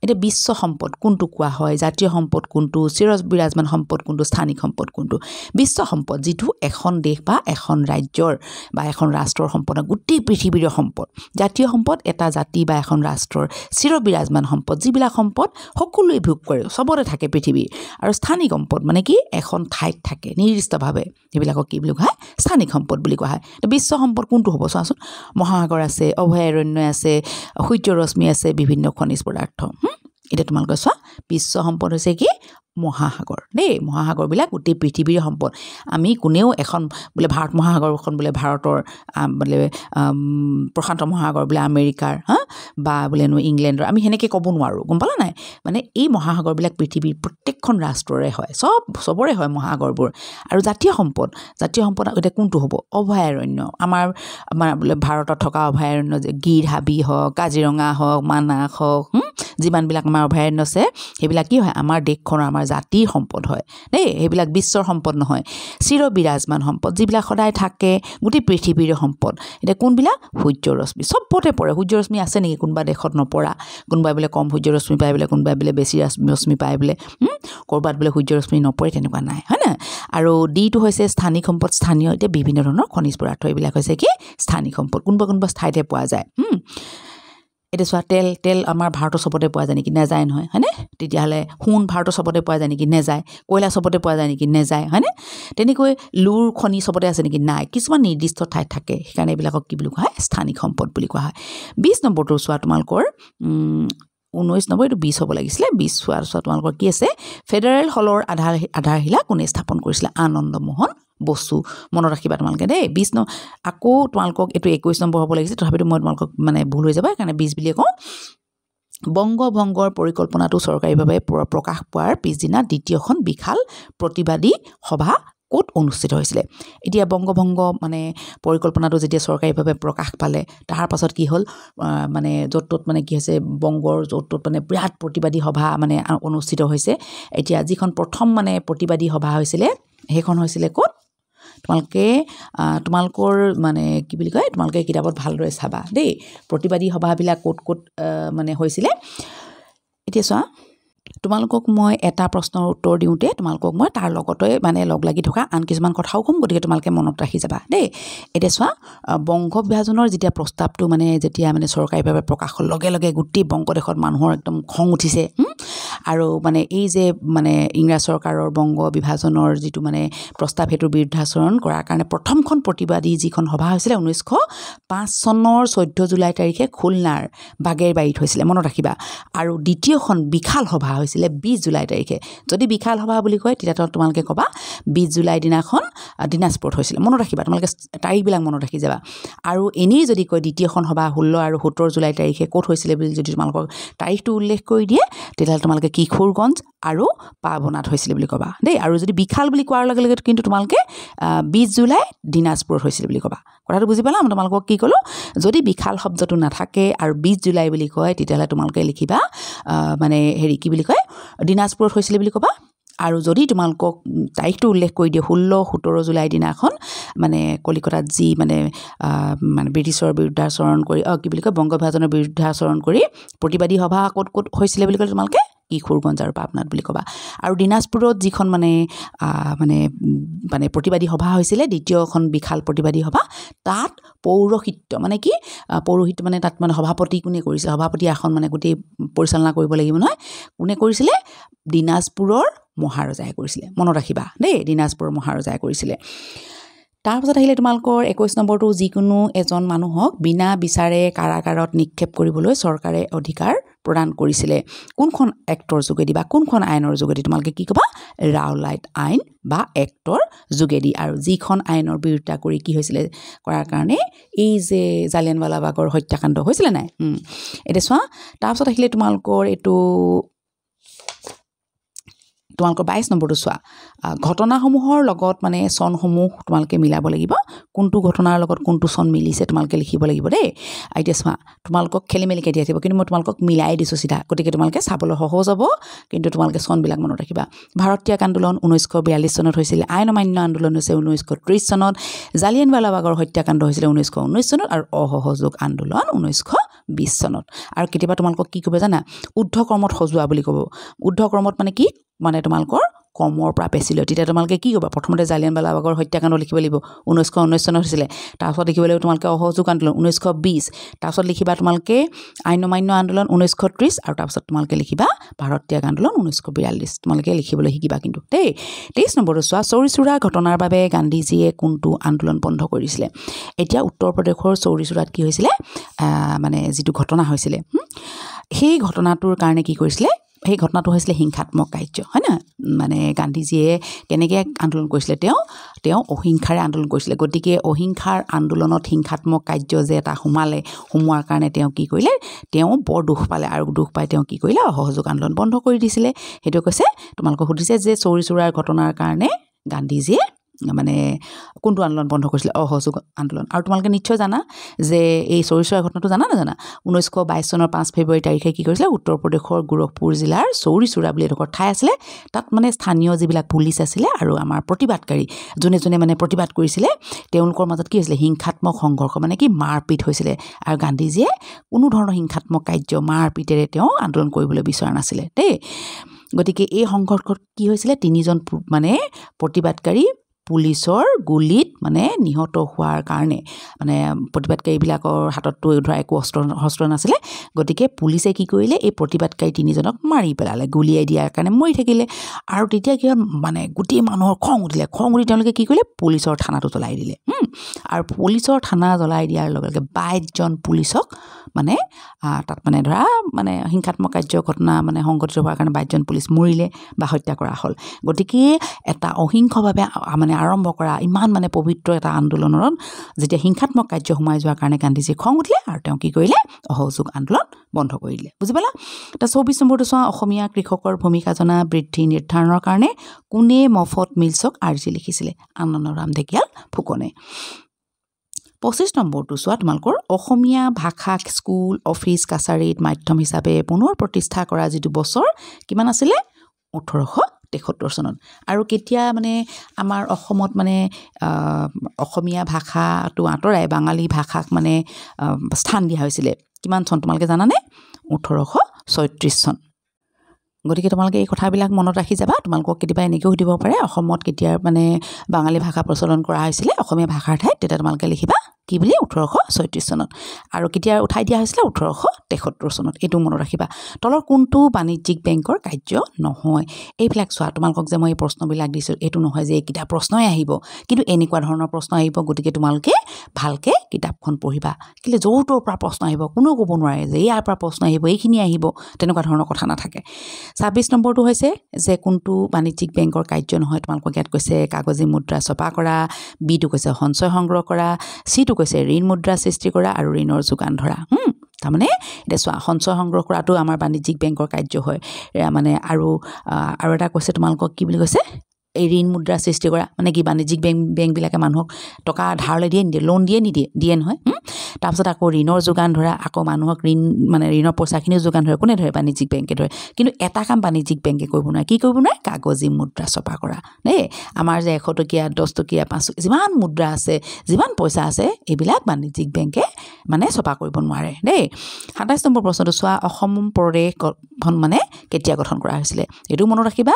এতিয়া বিশ্ব সম্পদ কোনটো কোৱা হয় জাতীয় সম্পদ কোনটো চিৰ বিৰাজমান সম্পদ কোনটো স্থানিক সম্পদ কোনটো বিশ্ব সম্পদ যিটো এখন দেশ বা এখন ৰাজ্যৰ বা এখন ৰাষ্ট্ৰৰ সম্পদ গোটেই পৃথিৱীৰ সম্পদ জাতীয় সম্পদ এটা জাতি বা এখন ৰাষ্ট্ৰৰ চিৰ বিৰাজমান সম্পদ যিবিলাক সম্পদ সকলোৱে ভোগ কৰে চবতে থাকে পৃথিৱীৰ আৰু স্থানিক সম্পদ মানে কি এখন ঠাইত থাকে নিৰ্দিষ্টভাৱে সেইবিলাকক কি বুলি কোৱা হয় স্থানিক সম্পদ বুলি কোৱা হয় তো বিশ্ব সম্পদ কোনটো হ'ব চোৱাচোন মহাসাগৰ আছে অভয়াৰণ্য আছে সূৰ্যৰশ্মি আছে বিভিন্ন খনিজ পদাৰ্থ এতিয়া তোমালোকে চোৱা বিশ্ব সম্পদ হৈছে কি মহাসাগৰ দেই মহাসাগৰবিলাক গোটেই পৃথিৱীৰ সম্পদ আমি কোনেও এখন বোলে ভাৰত মহাসাগৰখন বোলে ভাৰতৰ বোলে প্ৰশান্ত মহাসাগৰ বোলে আমেৰিকাৰ বা বোলে ইংলেণ্ডৰ আমি সেনেকৈ ক'ব নোৱাৰোঁ গম পালা নাই মানে এই মহাসাগৰবিলাক পৃথিৱীৰ প্ৰত্যেকখন ৰাষ্ট্ৰৰে হয় চবৰে হয় মহাসাগৰবোৰ আৰু জাতীয় সম্পদ এতিয়া কোনটো হ'ব অভয়াৰণ্য আমাৰ বোলে ভাৰতত থকা অভয়াৰণ্য যে গিৰ হাবি হওক কাজিৰঙা হওক মানাস হওক যিমানবিলাক আমাৰ অভয়াৰণ্য আছে সেইবিলাক কি হয় আমাৰ দেশখনৰ আমাৰ জাতিৰ সম্পদ হয় দেই সেইবিলাক বিশ্বৰ সম্পদ নহয় চিৰবিৰাজমান সম্পদ যিবিলাক সদায় থাকে গোটেই পৃথিৱীৰ সম্পদ এতিয়া কোনবিলাক সূৰ্যৰশ্মি চবতে পৰে সূৰ্যৰশ্মি আছে নেকি কোনোবা দেশত নপৰা কোনোবাই বোলে কম সূৰ্যৰশ্মি পায় বোলে কোনোবাই বোলে বেছি ৰশ্মি পায় বোলে ক'ৰবাত বোলে সূৰ্যৰশ্মি নপৰে তেনেকুৱা নাই হয় না আৰু ডিটো হৈছে স্থানিক সম্পদ স্থানীয় এতিয়া বিভিন্ন ধৰণৰ খনিজ পদাৰ্থ এইবিলাক হৈছে কি স্থানিক সম্পদ কোনোবা ঠাইতে পোৱা যায় এতিয়া চোৱা তেল আমাৰ ভাৰতৰ চবতে পোৱা যায় নেকি নেযায় নহয় হয়নে তেতিয়াহ'লে সোণ ভাৰতৰ চবতে পোৱা যায় নেকি নেযায় কয়লা চবতে পোৱা যায় নেকি নেযায় হয়নে তেনেকৈ লুৰ খনি চবতে আছে নেকি নাই কিছুমান নিৰ্দিষ্ট ঠাইত থাকে সেইকাৰণে এইবিলাকক কি বুলি কোৱা হয় স্থানিক সম্পদ বুলি কোৱা হয় 20 নম্বৰটো চোৱা তোমালোকৰ 19 নম্বৰ এইটো 20 হ'ব লাগিছিলে 20 চোৱা তোমালোকৰ কি আছে ফেডাৰেল হলৰ আধাৰশিলা কোনে স্থাপন কৰিছিলে আনন্দ মোহন বসু মনত ৰাখিবা তোমালোকে দেই 20 আকৌ তোমালোকক এইটো 21 নম্বৰ হ'ব লাগিছে তথাপিতো মই তোমালোকক মানে ভুল হৈ যাব সেইকাৰণে 20 বুলিয়ে কওঁ বংগভংগৰ পৰিকল্পনাটো চৰকাৰীভাৱে প্ৰকাশ পোৱাৰ পিছদিনা দ্বিতীয়খন বিশাল প্ৰতিবাদী সভা ক'ত অনুষ্ঠিত হৈছিলে এতিয়া বংগভংগ মানে পৰিকল্পনাটো যেতিয়া চৰকাৰীভাৱে প্ৰকাশ পালে তাৰ পাছত কি হ'ল মানে য'ত মানে কি হৈছে বংগৰ য'ত মানে বিৰাট প্ৰতিবাদী সভা মানে অনুষ্ঠিত হৈছে এতিয়া যিখন প্ৰথম মানে প্ৰতিবাদী সভা হৈছিলে সেইখন হৈছিলে ক'ত তোমালোকৰ মানে কি বুলি কয় তোমালোকে কিতাপত ভালদৰে চাবা দেই প্ৰতিবাদী সভাবিলাক ক'ত মানে হৈছিলে এতিয়া চোৱা তোমালোকক মই এটা প্ৰশ্নৰ উত্তৰ দিওঁতে তোমালোকক মই তাৰ লগতে মানে লগ লাগি থকা আন কিছুমান কথাও ক'ম গতিকে তোমালোকে মনত ৰাখি যাবা দেই এতিয়া চোৱা বংগ বিভাজনৰ যেতিয়া প্ৰস্তাৱটো মানে যেতিয়া মানে চৰকাৰীভাৱে প্ৰকাশ হ'ল লগে লগে গোটেই বংগদেশত মানুহৰ একদম খং উঠিছে আৰু মানে এই যে মানে ইংৰাজ চৰকাৰৰ বংগ বিভাজনৰ যিটো মানে প্ৰস্তাৱ সেইটোৰ বিৰুদ্ধাচৰণ কৰাৰ কাৰণে প্ৰথমখন প্ৰতিবাদী যিখন সভা হৈছিলে 1905 চনৰ 14 জুলাই তাৰিখে খুলনাৰ বাগেৰবাৰীত হৈছিলে মনত ৰাখিবা আৰু দ্বিতীয়খন বিশাল সভা হৈছিলে 20 জুলাই তাৰিখে যদি বিশাল সভা বুলি কয় তেতিয়া তোমালোকে ক'বা 20 জুলাই দিনাখন দিনাজপুৰত হৈছিলে মনত ৰাখিবা তোমালোকে তাৰিখবিলাক মনত ৰাখি যাবা আৰু এনেই যদি কয় দ্বিতীয়খন সভা 16 আৰু 17 জুলাই তাৰিখে ক'ত হৈছিলে বুলি যদি তোমালোকৰ তাৰিখটো উল্লেখ কৰি দিয়ে তেতিয়াহ'লে তোমালোকে কিশোৰগঞ্জ আৰু পাবনাত হৈছিলে বুলি ক'বা দেই আৰু যদি বিশাল বুলি কোৱাৰ লগে লগে কিন্তু তোমালোকে 20 জুলাই দিনাজপুৰত হৈছিলে বুলি ক'বা কথাটো বুজি পালা তোমালোকক কি ক'লো যদি বিশাল শব্দটো নাথাকে আৰু 20 জুলাই বুলি কয় তেতিয়াহ'লে তোমালোকে লিখিবা মানে হেৰি কি বুলি কয় দিনাজপুৰত হৈছিলে বুলি ক'বা আৰু যদি তোমালোকক তাৰিখটো উল্লেখ কৰি দিয়ে 16-17 জুলাই দিনাখন মানে কলিকতাত যি মানে ব্ৰিটিছৰ বিৰুদ্ধাচৰণ কৰি কি বুলি কয় বংগ বিভাজনৰ বিৰুদ্ধাচৰণ কৰি প্ৰতিবাদী সভা ক'ত হৈছিলে বুলি ক'লে তোমালোকে কিশোৰগঞ্জ আৰু পাবনাত বুলি ক'বা আৰু দিনাজপুৰত যিখন মানে প্ৰতিবাদী সভা হৈছিলে দ্বিতীয়খন বিশাল প্ৰতিবাদী সভা তাত পৌৰহিত্য মানে কি পৌৰহিত্য মানে তাত মানে সভাপতি কোনে কৰিছিলে সভাপতি আসন মানে গোটেই পৰিচালনা কৰিব লাগিব নহয় কোনে কৰিছিলে দিনাজপুৰৰ মহাৰজাই কৰিছিলে মনত ৰাখিবা দেই দিনাজপুৰৰ মহাৰজাই কৰিছিলে তাৰপাছত আহিলে তোমালোকৰ 21 নম্বৰটো যিকোনো এজন মানুহক বিনা বিচাৰে কাৰাগাৰত নিক্ষেপ কৰিবলৈ চৰকাৰে অধিকাৰ প্ৰদান কৰিছিলে কোনখন এক্টৰ যোগেদি বা কোনখন আইনৰ যোগেদি তোমালোকে কি ক'বা ৰাওলাইট আইন বা এক্টৰ যোগেদি আৰু যিখন আইনৰ বিৰোধিতা কৰি কি হৈছিলে কৰাৰ কাৰণে এই যে জালিয়ানৱালাবাগৰ হত্যাকাণ্ড হৈছিলে নাই এতিয়া চোৱা তাৰপাছত আহিলে তোমালোকৰ এইটো তোমালোকৰ 22 নম্বৰটো চোৱা ঘটনাসমূহৰ লগত মানে চনসমূহ তোমালোকে মিলাব লাগিব কোনটো ঘটনাৰ লগত কোনটো চন মিলিছে তোমালোকে লিখিব লাগিব দেই এতিয়া চোৱা তোমালোকক খেলিমেলিকৈ দিয়া থাকিব কিন্তু মই তোমালোকক মিলাই দিছোঁ চিধা গতিকে তোমালোকে চাবলৈ সহজ হ'ব কিন্তু তোমালোকে চনবিলাক মনত ৰাখিবা ভাৰত ত্যাগ আন্দোলন 1942 চনত হৈছিল আইন অমান্য আন্দোলন হৈছে 1930 চনত জালিয়ানৱালাবাগৰ হত্যাকাণ্ড হৈছিলে 1919 চনত আৰু অসহযোগ আন্দোলন 1920 চনত আৰু কেতিয়াবা তোমালোকক কি ক'ব জানা ঊৰ্ধ্বক্ৰমত সজোৱা বুলি ক'ব ঊৰ্ধ্বক্ৰমত মানে কি মানে তোমালোকৰ কমৰ পৰা পেছিলৈ তেতিয়া তোমালোকে কি ক'বা প্ৰথমতে জালিয়ানৱালাবাগৰ হত্যাকাণ্ড লিখিব লাগিব 1919 চনত হৈছিলে তাৰপিছত লিখিব লাগিব তোমালোকে অসহযোগ আন্দোলন 1920 তাৰপিছত লিখিবা তোমালোকে আইন অমান্য আন্দোলন 1930 আৰু তাৰপিছত তোমালোকে লিখিবা ভাৰত ত্যাগ আন্দোলন 1942 তোমালোকে লিখিবলৈ শিকিবা কিন্তু দেই 23 নম্বৰটো চোৱা চৌৰি চৌৰা ঘটনাৰ বাবে গান্ধীজীয়ে কোনটো আন্দোলন বন্ধ কৰিছিলে এতিয়া উত্তৰ প্ৰদেশৰ চৌৰি চৌৰাত কি হৈছিলে মানে যিটো ঘটনা হৈছিলে সেই ঘটনাটোৰ কাৰণে কি কৰিছিলে সেই ঘটনাটো হৈছিলে হিংসাত্মক কাৰ্য হয় না মানে গান্ধীজীয়ে কেনেকৈ আন্দোলন কৰিছিলে তেওঁ অহিংসাৰে আন্দোলন কৰিছিলে গতিকে অহিংসাৰ আন্দোলনত হিংসাত্মক কাৰ্য যে এটা সোমোৱাৰ কাৰণে তেওঁ কি কৰিলে তেওঁ বৰ দুখ পালে আৰু দুখ পাই তেওঁ কি কৰিলে অসহযোগ আন্দোলন বন্ধ কৰি দিছিলে সেইটো কৈছে তোমালোকক সুধিছে যে চৌৰি চৌৰাৰ ঘটনাৰ কাৰণে গান্ধীজীয়ে মানে কোনটো আন্দোলন বন্ধ কৰিছিলে অসহযোগ আন্দোলন আৰু তোমালোকে নিশ্চয় জানা যে এই চৌৰি চৌৰাৰ ঘটনাটো জানা 1922 চনৰ 5 ফেব্ৰুৱাৰী তাৰিখে কি কৰিছিলে উত্তৰ প্ৰদেশৰ গোৰখপুৰ জিলাৰ চৌৰি চৌৰা বুলি এডোখৰ ঠাই আছিলে তাত মানে স্থানীয় যিবিলাক পুলিচ আছিলে আৰু আমাৰ প্ৰতিবাদকাৰী যোনে মানে প্ৰতিবাদ কৰিছিলে তেওঁলোকৰ মাজত কি হৈছিলে হিংসাত্মক সংঘৰ্ষ মানে কি মাৰপিট হৈছিলে আৰু গান্ধীজীয়ে কোনো ধৰণৰ হিংসাত্মক কাৰ্য মাৰপিটেৰে তেওঁ আন্দোলন কৰিবলৈ বিচৰা নাছিলে দেই গতিকে এই সংঘৰ্ষত কি হৈছিলে 3জন মানে প্ৰতিবাদকাৰী পুলিচৰ গুলিত মানে নিহত হোৱাৰ কাৰণে মানে প্ৰতিবাদকাৰীবিলাকৰ হাততটো ধৰা একো অস্ত্ৰ নাছিলে গতিকে পুলিচে কি কৰিলে এই প্ৰতিবাদকাৰী 3জনক মাৰি পেলালে গুলিয়াই দিয়াৰ কাৰণে মৰি থাকিলে আৰু তেতিয়া কি মানে গোটেই মানুহৰ খং উঠিলে তেওঁলোকে কি কৰিলে পুলিচৰ থানাটো জ্বলাই দিলে আৰু পুলিচৰ থানা জ্বলাই দিয়াৰ লগে লগে 22জন পুলিচক মানে তাত মানে ধৰা মানে হিংসাত্মক কাৰ্য ঘটনা মানে সংঘটিত হোৱাৰ কাৰণে 22জন পুলিচ মৰিলে বা হত্যা কৰা হ'ল গতিকে এটা অহিংসভাৱে মানে আৰম্ভ কৰা ইমান মানে পবিত্ৰ এটা আন্দোলনত যেতিয়া হিংসাত্মক কাৰ্য সোমাই যোৱাৰ কাৰণে গান্ধীজী খং উঠিলে আৰু তেওঁ কি কৰিলে অসহযোগ আন্দোলন বন্ধ কৰি দিলে বুজি পালা এটা 24 নম্বৰটো চোৱা অসমীয়া কৃষকৰ ভূমিকা জনা বৃদ্ধি নিৰ্ধাৰণৰ কাৰণে কোনে মফত মিলছক আৰ্জি লিখিছিলে আনন্দৰাম ঢেকিয়াল ফুকনে 25 নম্বৰটো চোৱা তোমালোকৰ অসমীয়া ভাষাক স্কুল অফিচ কাছাৰীত মাধ্যম হিচাপে পুনৰ প্ৰতিষ্ঠা কৰা যিটো বছৰ কিমান আছিলে 1873 চনত আৰু কেতিয়া মানে আমাৰ অসমত মানে অসমীয়া ভাষাটো আঁতৰাই বাঙালী ভাষাক মানে স্থান দিয়া হৈছিলে কিমান চন তোমালোকে জানানে 1836 চন গতিকে তোমালোকে এই কথাবিলাক মনত ৰাখি যাবা তোমালোকক কেতিয়াবা এনেকৈ সুধিব পাৰে অসমত কেতিয়া মানে বাঙালী ভাষা প্ৰচলন কৰা হৈছিলে অসমীয়া ভাষাৰ ঠাইত তেতিয়া তোমালোকে লিখিবা কি বুলি 1836 চনত আৰু কেতিয়া উঠাই দিয়া হৈছিলে 1873 চনত এইটো মনত ৰাখিবা তলৰ কোনটো বাণিজ্যিক বেংকৰ কাৰ্য নহয় এইবিলাক চোৱা তোমালোকক যে মই এই প্ৰশ্নবিলাক দিছোঁ এইটো নহয় যে এইকেইটা প্ৰশ্নই আহিব কিন্তু এনেকুৱা ধৰণৰ প্ৰশ্ন আহিব গতিকে তোমালোকে ভালকে কিতাপখন পঢ়িবা কিন্তু য'ৰ পৰা প্ৰশ্ন আহিব কোনো ক'ব নোৱাৰে যে ইয়াৰ পৰা প্ৰশ্ন আহিব এইখিনি আহিব তেনেকুৱা ধৰণৰ কথা নাথাকে 26 নম্বৰটো হৈছে যে কোনটো বাণিজ্যিক বেংকৰ কাৰ্য নহয় তোমালোকক ইয়াত কৈছে কাগজী মুদ্ৰা ছপা কৰা বিটো কৈছে সঞ্চয় সংগ্ৰহ কৰা সিটো কৈছে ঋণ মুদ্ৰা সৃষ্টি কৰা আৰু ঋণৰ যোগান ধৰা তাৰমানে এতিয়া চোৱা সঞ্চয় সংগ্ৰহ কৰাটো আমাৰ বাণিজ্যিক বেংকৰ কাৰ্য হয় মানে আৰু এটা কৈছে তোমালোকক কি বুলি কৈছে এই ঋণ মুদ্ৰা সৃষ্টি কৰা মানে কি বাণিজ্যিক বেংকবিলাকে মানুহক টকা ধাৰলৈ নিদিয়ে লোন দিয়ে নহয় তাৰপিছত আকৌ ঋণৰ যোগান ধৰা আকৌ মানুহক ঋণৰ পইচাখিনিও যোগান ধৰে কোনে ধৰে বাণিজ্যিক বেংকে ধৰে কিন্তু এটা কাম বাণিজ্যিক বেংকে কৰিব নোৱাৰে কি কৰিব নোৱাৰে কাগজী মুদ্ৰা ছপা কৰা দেই আমাৰ যে 100 টকীয়া 10 টকীয়া 5 যিমান মুদ্ৰা আছে যিমান পইচা আছে এইবিলাক বাণিজ্যিক বেংকে মানে ছপা কৰিব নোৱাৰে দেই 27 নম্বৰ প্ৰশ্নটো চোৱা অসম প্ৰদেশ গঠন মানে কেতিয়া গঠন কৰা হৈছিলে এইটো মনত ৰাখিবা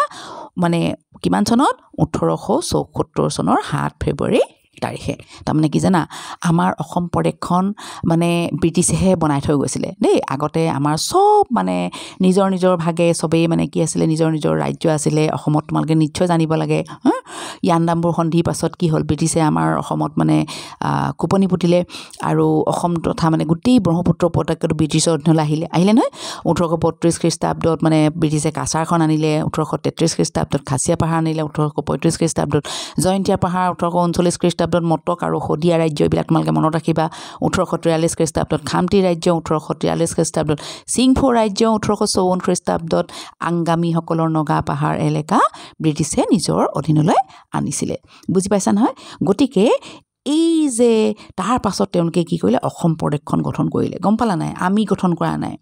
মানে কিমান চনত 1874 চনৰ 7 ফেব্ৰুৱাৰী তাৰিখে তাৰমানে কি জানা আমাৰ অসম প্ৰদেশখন মানে ব্ৰিটিছেহে বনাই থৈ গৈছিলে দেই আগতে আমাৰ সব মানে নিজৰ ভাগে সবেই মানে কি আছিলে নিজৰ ৰাজ্য আছিলে অসমত তোমালোকে নিশ্চয় জানিব লাগে ইয়াণ্ডাবুৰ সন্ধিৰ পাছত কি হ'ল ব্ৰিটিছে আমাৰ অসমত মানে খুপনি পুতিলে আৰু অসম তথা মানে গোটেই ব্ৰহ্মপুত্ৰ উপত্যকাটো ব্ৰিটিছৰ অধীনলৈ আহিলে নহয় 1832 খ্ৰীষ্টাব্দত মানে ব্ৰিটিছে কাছাৰখন আনিলে 1833 খ্ৰীষ্টাব্দত খাচীয়া পাহাৰ আনিলে 1835 খ্ৰীষ্টাব্দত জয়ন্তীয়া পাহাৰ 1839 খ্ৰীষ্টাব্দত মটক আৰু শদিয়া ৰাজ্য এইবিলাক তোমালোকে মনত ৰাখিবা 1843 খ্ৰীষ্টাব্দত খামতি ৰাজ্য 1843 খ্ৰীষ্টাব্দত সিংফো ৰাজ্য 1854 খ্ৰীষ্টাব্দত আংগামীসকলৰ নগা পাহাৰ এলেকা ব্ৰিটিছে নিজৰ অধীনলৈ আনিছিলে বুজি পাইছা নহয় গতিকে এই যে তাৰ পাছত তেওঁলোকে কি কৰিলে অসম প্ৰদেশখন গঠন কৰিলে গম পালা নাই আমি গঠন কৰা নাই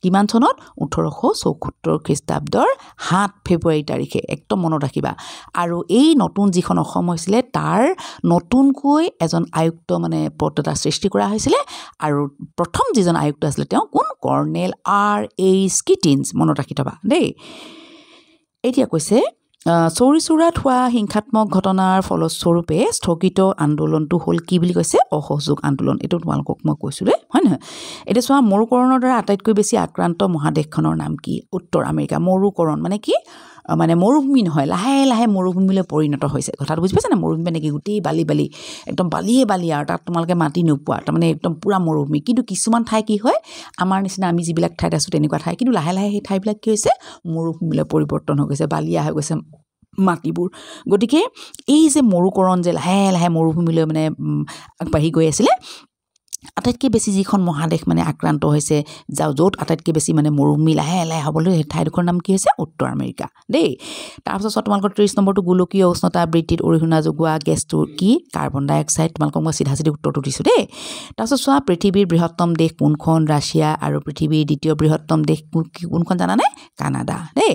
কিমান চনত 1874 খ্ৰীষ্টাব্দৰ 7 ফেব্ৰুৱাৰী তাৰিখে একদম মনত ৰাখিবা আৰু এই নতুন যিখন অসম হৈছিলে তাৰ নতুনকৈ এজন আয়ুক্ত মানে পদ এটা সৃষ্টি কৰা হৈছিলে আৰু প্ৰথম যিজন আয়ুক্ত আছিলে তেওঁ কোন কৰ্ণেল R.H. কিটিনছ মনত ৰাখি থবা দেই এতিয়া কৈছে চৌৰি চৌৰাত হোৱা হিংসাত্মক ঘটনাৰ ফলস্বৰূপে স্থগিত আন্দোলনটো হ'ল কি বুলি কৈছে অসহযোগ আন্দোলন এইটো তোমালোকক মই কৈছোঁ দেই হয় নহয় এতিয়া চোৱা মৰুকৰণৰ দ্বাৰা আটাইতকৈ বেছি আক্ৰান্ত মহাদেশখনৰ নাম কি উত্তৰ আমেৰিকা মৰুকৰণ মানে কি মানে মৰুভূমি নহয় লাহে লাহে মৰুভূমিলৈ পৰিণত হৈছে কথাটো বুজি পাইছা না মৰুভূমি নেকি গোটেই বালি একদম বালিয়ে আৰু তাত তোমালোকে মাটি নোপোৱা তাৰমানে একদম পুৰা মৰুভূমি কিন্তু কিছুমান ঠাই কি হয় আমাৰ নিচিনা আমি যিবিলাক ঠাইত আছোঁ তেনেকুৱা ঠাই কিন্তু লাহে লাহে সেই ঠাইবিলাক কি হৈছে মৰুভূমিলৈ পৰিৱৰ্তন হৈ গৈছে বালিয়া হৈ গৈছে মাটিবোৰ গতিকে এই যে মৰুকৰণ যে লাহে লাহে মৰুভূমিলৈ মানে আগবাঢ়ি গৈ আছিলে আটাইতকৈ বেছি যিখন মহাদেশ মানে আক্ৰান্ত হৈছে য'ত আটাইতকৈ বেছি মানে মৰুভূমি লাহে লাহে হ'বলৈ সেই ঠাইডোখৰ নাম কি হৈছে উত্তৰ আমেৰিকা দেই তাৰপিছত তোমালোকৰ 30 নম্বৰটো গোলকীয় উষ্ণতা বৃদ্ধিত অৰিহণা যোগোৱা গেছটো কি কাৰ্বন ডাই অক্সাইড তোমালোকক মই চিধা উত্তৰটো দিছোঁ দেই তাৰপিছত চোৱা পৃথিৱীৰ বৃহত্তম দেশ কোনখন ৰাছিয়া আৰু পৃথিৱীৰ দ্বিতীয় বৃহত্তম দেশ কোনখন জানানে কানাডা দেই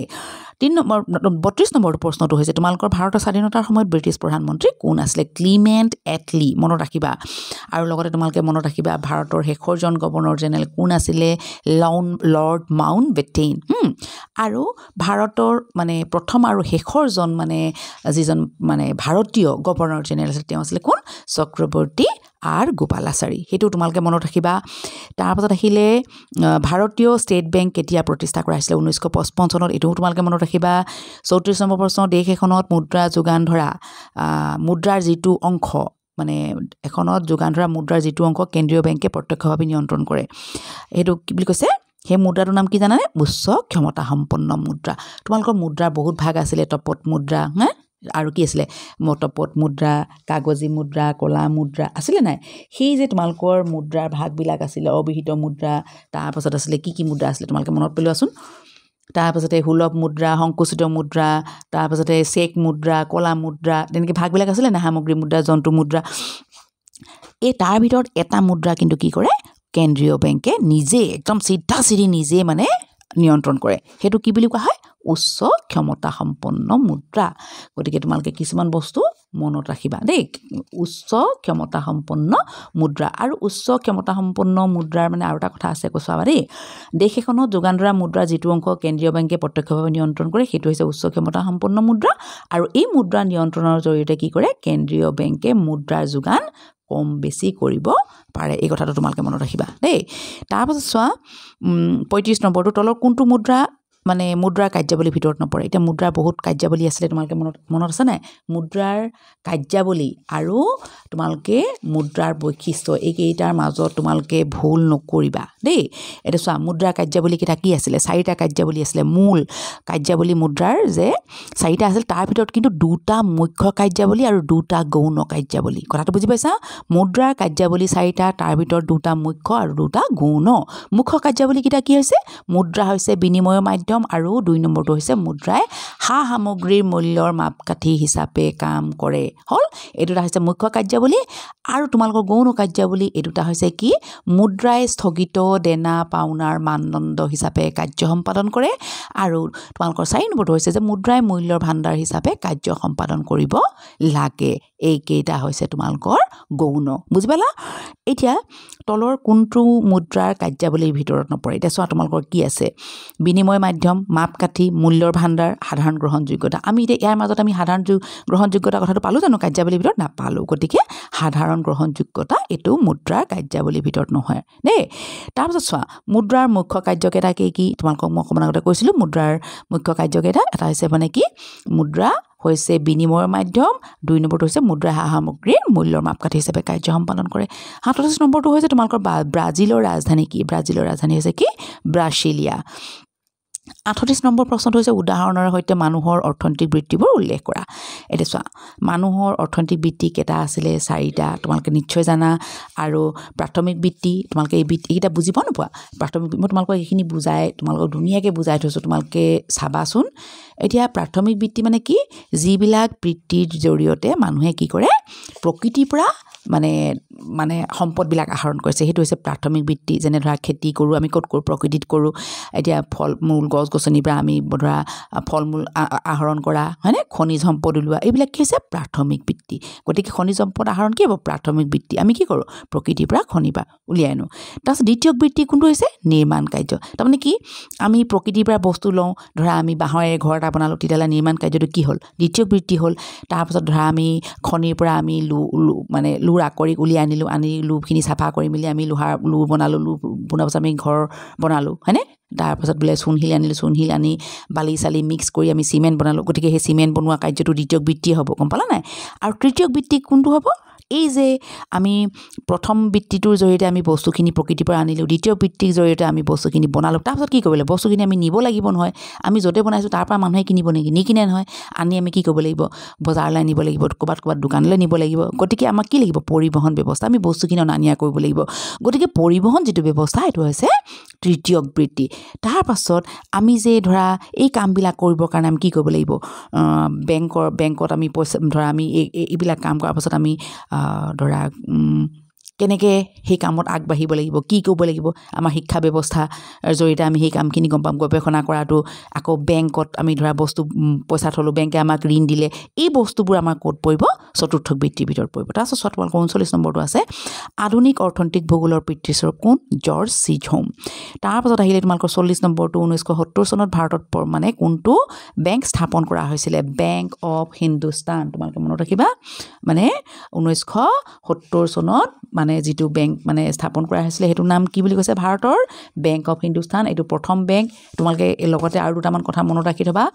32 নম্বৰ প্ৰশ্নটো হৈছে তোমালোকৰ ভাৰতৰ স্বাধীনতাৰ সময়ত ব্ৰিটিছ প্ৰধানমন্ত্ৰী কোন আছিলে ক্লিমেণ্ট এটলি মনত ৰাখিবা আৰু লগতে তোমালোকে মনত ৰাখিবা ভাৰতৰ শেষৰজন গভৰ্ণৰ জেনেৰেল কোন আছিলে লৰ্ড মাউণ্ট বেটেইন আৰু ভাৰতৰ মানে প্ৰথম আৰু শেষৰজন মানে যিজন মানে ভাৰতীয় গভৰ্ণৰ জেনেৰেল আছিল তেওঁ আছিলে কোন চক্ৰৱৰ্তী আৰ গোপালাচাৰী সেইটো তোমালোকে মনত ৰাখিবা তাৰপাছত আহিলে ভাৰতীয় ষ্টেট বেংক কেতিয়া প্ৰতিষ্ঠা কৰা হৈছিলে 1955 চনত এইটো তোমালোকে মনত ৰাখিবা 34 নম্বৰ প্ৰশ্ন দেশ এখনত মুদ্ৰা যোগান ধৰা মুদ্ৰাৰ যিটো অংশ মানে এখনত যোগান ধৰা মুদ্ৰাৰ যিটো অংশ কেন্দ্ৰীয় বেংকে প্ৰত্যক্ষভাৱে নিয়ন্ত্ৰণ কৰে সেইটো কি বুলি কৈছে সেই মুদ্ৰাটোৰ নাম কি জানানে উচ্চ ক্ষমতা সম্পন্ন মুদ্ৰা তোমালোকৰ মুদ্ৰাৰ বহুত ভাগ আছিলে তপত মুদ্ৰা আৰু কি আছিলে মটপট মুদ্ৰা কাগজী মুদ্ৰা কলা মুদ্ৰা আছিলে নাই সেই যে তোমালোকৰ মুদ্ৰাৰ ভাগবিলাক আছিলে অবিহিত মুদ্ৰা তাৰপাছত আছিলে কি মুদ্ৰা আছিলে তোমালোকে মনত পেলোৱাচোন তাৰপাছতে সুলভ মুদ্ৰা সংকুচিত মুদ্ৰা তাৰপাছতে চেক মুদ্ৰা কলা মুদ্ৰা তেনেকৈ ভাগবিলাক আছিলে না সামগ্ৰী মুদ্ৰা জন্তু মুদ্ৰা এই তাৰ ভিতৰত এটা মুদ্ৰা কিন্তু কি কৰে কেন্দ্ৰীয় বেংকে নিজে একদম চিধা নিজে মানে নিয়ন্ত্ৰণ কৰে সেইটো কি বুলি কোৱা হয় উচ্চ ক্ষমতা সম্পন্ন মুদ্ৰা গতিকে তোমালোকে কিছুমান বস্তু মনত ৰাখিবা দেই উচ্চ ক্ষমতা সম্পন্ন মুদ্ৰা আৰু উচ্চ ক্ষমতা সম্পন্ন মুদ্ৰাৰ মানে আৰু এটা কথা আছে কৈছোৱা দেই দেশ এখনত যোগান ধৰা মুদ্ৰা যিটো অংশ কেন্দ্ৰীয় বেংকে প্ৰত্যক্ষভাৱে নিয়ন্ত্ৰণ কৰে সেইটো হৈছে উচ্চ ক্ষমতা সম্পন্ন মুদ্ৰা আৰু এই মুদ্ৰা নিয়ন্ত্ৰণৰ জৰিয়তে কি কৰে কেন্দ্ৰীয় বেংকে মুদ্ৰাৰ যোগান কম বেছি কৰিব পাৰে এই কথাটো তোমালোকে মনত ৰাখিবা দেই তাৰপাছত চোৱা 35 নম্বৰটো তলৰ কোনটো মুদ্ৰা মানে মুদ্ৰাৰ কাৰ্যাৱলীৰ ভিতৰত নপৰে এতিয়া মুদ্ৰাৰ বহুত কাৰ্যাৱলী আছিলে তোমালোকে মনত আছে নাই মুদ্ৰাৰ কাৰ্যাৱলী আৰু তোমালোকে মুদ্ৰাৰ বৈশিষ্ট্য এইকেইটাৰ মাজত তোমালোকে ভুল নকৰিবা দেই এতিয়া চোৱা মুদ্ৰাৰ কাৰ্যাৱলী কেইটা কি আছিলে 4টা কাৰ্যাৱলী আছিলে মূল কাৰ্যাৱলী মুদ্ৰাৰ যে 4টা আছিল তাৰ ভিতৰত কিন্তু 2টা মুখ্য কাৰ্যাৱলী আৰু 2টা গৌণ কাৰ্যাৱলী কথাটো বুজি পাইছা মুদ্ৰাৰ কাৰ্যাৱলী 4টা তাৰ ভিতৰত 2টা মুখ্য আৰু 2টা গৌণ মুখ্য কাৰ্যাৱলী কেইটা কি হৈছে মুদ্ৰা হৈছে বিনিময় মাধ্যম আৰু 2 নম্বৰটো হৈছে মুদ্ৰাই সামগ্ৰীৰ মূল্যৰ মাপকাঠি হিচাপে কাম কৰে হল এইটোটা হৈছে মুখ্য কাৰ্যাৱলী আৰু তোমালোকৰ গৌণ কাৰ্যাৱলী এইটোটা হৈছে কি মুদ্ৰাই স্থগিত দেনা পাওনাৰ মানদণ্ড হিচাপে কাৰ্য সম্পাদন কৰে আৰু তোমালোকৰ 4 নম্বৰটো হৈছে যে মুদ্ৰাই মূল্যৰ ভাণ্ডাৰ হিচাপে কাৰ্য সম্পাদন কৰিব লাগে এইকেইটা হৈছে তোমালোকৰ গৌণ বুজি পালা এতিয়া তলৰ কোনটো মুদ্ৰাৰ কাৰ্যাৱলীৰ ভিতৰত নপৰে এতিয়া চোৱা তোমালোকৰ কি আছে বিনিময় মাধ্যম মাপকাঠি মূল্যৰ ভাণ্ডাৰ সাধাৰণ গ্ৰহণযোগ্যতা আমি এতিয়া ইয়াৰ মাজত আমি সাধাৰণ গ্ৰহণযোগ্যতা কথাটো পালোঁ জানো কাৰ্যাৱলীৰ ভিতৰত নাপালোঁ গতিকে সাধাৰণ গ্ৰহণযোগ্যতা এইটো মুদ্ৰাৰ কাৰ্যাৱলীৰ ভিতৰত নহয় দেই তাৰপিছত চোৱা মুদ্ৰাৰ মুখ্য কাৰ্যকেইটা কি তোমালোকক মই অকণমান আগতে কৈছিলোঁ মুদ্ৰাৰ মুখ্য কাৰ্যকেইটা এটা হৈছে মানে কি মুদ্ৰা হৈছে বিনিময়ৰ মাধ্যম 2 নম্বৰটো হৈছে মুদ্ৰা সামগ্ৰীৰ মূল্যৰ মাপকাঠি হিচাপে কাৰ্য সম্পাদন কৰে 37 নম্বৰটো হৈছে তোমালোকৰ ব্ৰাজিলৰ ৰাজধানী কি ব্ৰাজিলৰ ৰাজধানী হৈছে কি ব্ৰাছিলিয়া 38 নম্বৰ প্ৰশ্নটো হৈছে উদাহৰণৰ সৈতে মানুহৰ অৰ্থনৈতিক বৃত্তিবোৰ উল্লেখ কৰা এতিয়া চোৱা মানুহৰ অৰ্থনৈতিক বৃত্তি কেইটা আছিলে 4টা তোমালোকে নিশ্চয় জানা আৰু প্ৰাথমিক বৃত্তি তোমালোকে এই বৃত্তিকেইটা বুজি পোৱা নোপোৱা প্ৰাথমিক মই তোমালোকক এইখিনি বুজাই তোমালোকক ধুনীয়াকৈ বুজাই থৈছোঁ তোমালোকে চাবাচোন এতিয়া প্ৰাথমিক বৃত্তি মানে কি যিবিলাক বৃত্তিৰ জৰিয়তে মানুহে কি কৰে প্ৰকৃতিৰ পৰা মানে সম্পদবিলাক আহৰণ কৰিছে সেইটো হৈছে প্ৰাথমিক বৃত্তি যেনে ধৰা খেতি কৰোঁ আমি ক'ত কৰোঁ প্ৰকৃতিত কৰোঁ এতিয়া ফল মূল গছ গছনিৰ পৰা আমি ধৰা ফল মূল আহৰণ কৰা হয়নে খনিজ সম্পদ ওলোৱা এইবিলাক কি হৈছে প্ৰাথমিক বৃত্তি গতিকে খনিজ সম্পদ আহৰণ কি হ'ব প্ৰাথমিক বৃত্তি আমি কি কৰোঁ প্ৰকৃতিৰ পৰা খনি পৰা উলিয়াই আনো তাৰপিছত দ্বিতীয় বৃত্তি কোনটো হৈছে নিৰ্মাণ কাৰ্য তাৰমানে কি আমি প্ৰকৃতিৰ পৰা বস্তু লওঁ ধৰা আমি বাঁহৰে ঘৰ এটা বনালোঁ তেতিয়াহ'লে নিৰ্মাণ কাৰ্যটো কি হ'ল দ্বিতীয় বৃত্তি হ'ল তাৰপাছত ধৰা আমি খনিৰ পৰা আমি মানে লোৰ আকৰি উলিয়াই আনি লোৰখিনি চাফা কৰি মেলি আমি লোহাৰ লোৰ বনালোঁ লোৰ বনোৱাৰ পাছত আমি ঘৰ বনালোঁ হয়নে তাৰপাছত বোলে চূণশিল আনিলোঁ, চূণশিল আনি বালি চালি মিক্স কৰি আমি চিমেণ্ট বনালোঁ, গতিকে সেই চিমেণ্ট বনোৱা কাৰ্যটো দ্বিতীয়ক বৃত্তি হ'ব, গম পালা নাই? আৰু তৃতীয়ক বৃত্তি কোনটো হ'ব? এই যে আমি প্ৰথম বৃত্তিটোৰ জৰিয়তে আমি বস্তুখিনি প্ৰকৃতিৰ পৰা আনিলোঁ, দ্বিতীয় বৃত্তিৰ জৰিয়তে আমি বস্তুখিনি বনালোঁ, তাৰপিছত কি কৰিব লাগিব? বস্তুখিনি আমি নিব লাগিব নহয়, আমি য'তে বনাইছোঁ তাৰ পৰা মানুহে কিনিব নেকি? নিকিনে নহয়, আনি আমি কি কৰিব লাগিব? বজাৰলৈ নিব লাগিব, ক'ৰবাত দোকানলৈ নিব লাগিব, গতিকে আমাক কি লাগিব? পৰিবহণ ব্যৱস্থা, আমি বস্তুখিনি অনা নিয়া কৰিব লাগিব, গতিকে পৰিবহণ যিটো ব্যৱস্থা এইটো হৈছে তৃতীয়ক বৃত্তি। তাৰপাছত আমি যে ধৰা এই কামবিলাক কৰিবৰ কাৰণে আমি কি কৰিব লাগিব? বেংকত আমি পইচা ধৰা আমি এইবিলাক কাম কৰাৰ পাছত আমি ধৰা কেনেকৈ সেই কামত আগবাঢ়িব লাগিব, কি কৰিব লাগিব, আমাৰ শিক্ষা ব্যৱস্থাৰ জৰিয়তে আমি সেই কামখিনি গম পাম, গৱেষণা কৰাটো, আকৌ বেংকত আমি ধৰা বস্তু পইচা থ'লোঁ, বেংকে আমাক ঋণ দিলে, এই বস্তুবোৰ আমাৰ ক'ত পৰিব? চতুৰ্থ বৃত্তিৰ ভিতৰত পৰিব। তাৰপাছত তোমালোকৰ 39 নম্বৰটো আছে আধুনিক অৰ্থনৈতিক ভূগোলৰ পিতৃস্বৰূপ কোন? জৰ্জ চিজহোম। তাৰপাছত আহিলে তোমালোকৰ 40 নম্বৰটো 1970 চনত ভাৰতত মানে কোনটো বেংক স্থাপন কৰা হৈছিলে? Bank of Hindustan. তোমালোকে মনত ৰাখিবা, মানে 1970 চনত মানে যিটো বেংক মানে স্থাপন কৰা হৈছিলে সেইটোৰ নাম কি বুলি কৈছে? ভাৰতৰ বেংক অফ হিন্দুস্তান। এইটো প্ৰথম বেংক। তোমালোকে লগতে আৰু দুটামান কথা মনত ৰাখি থ'বা।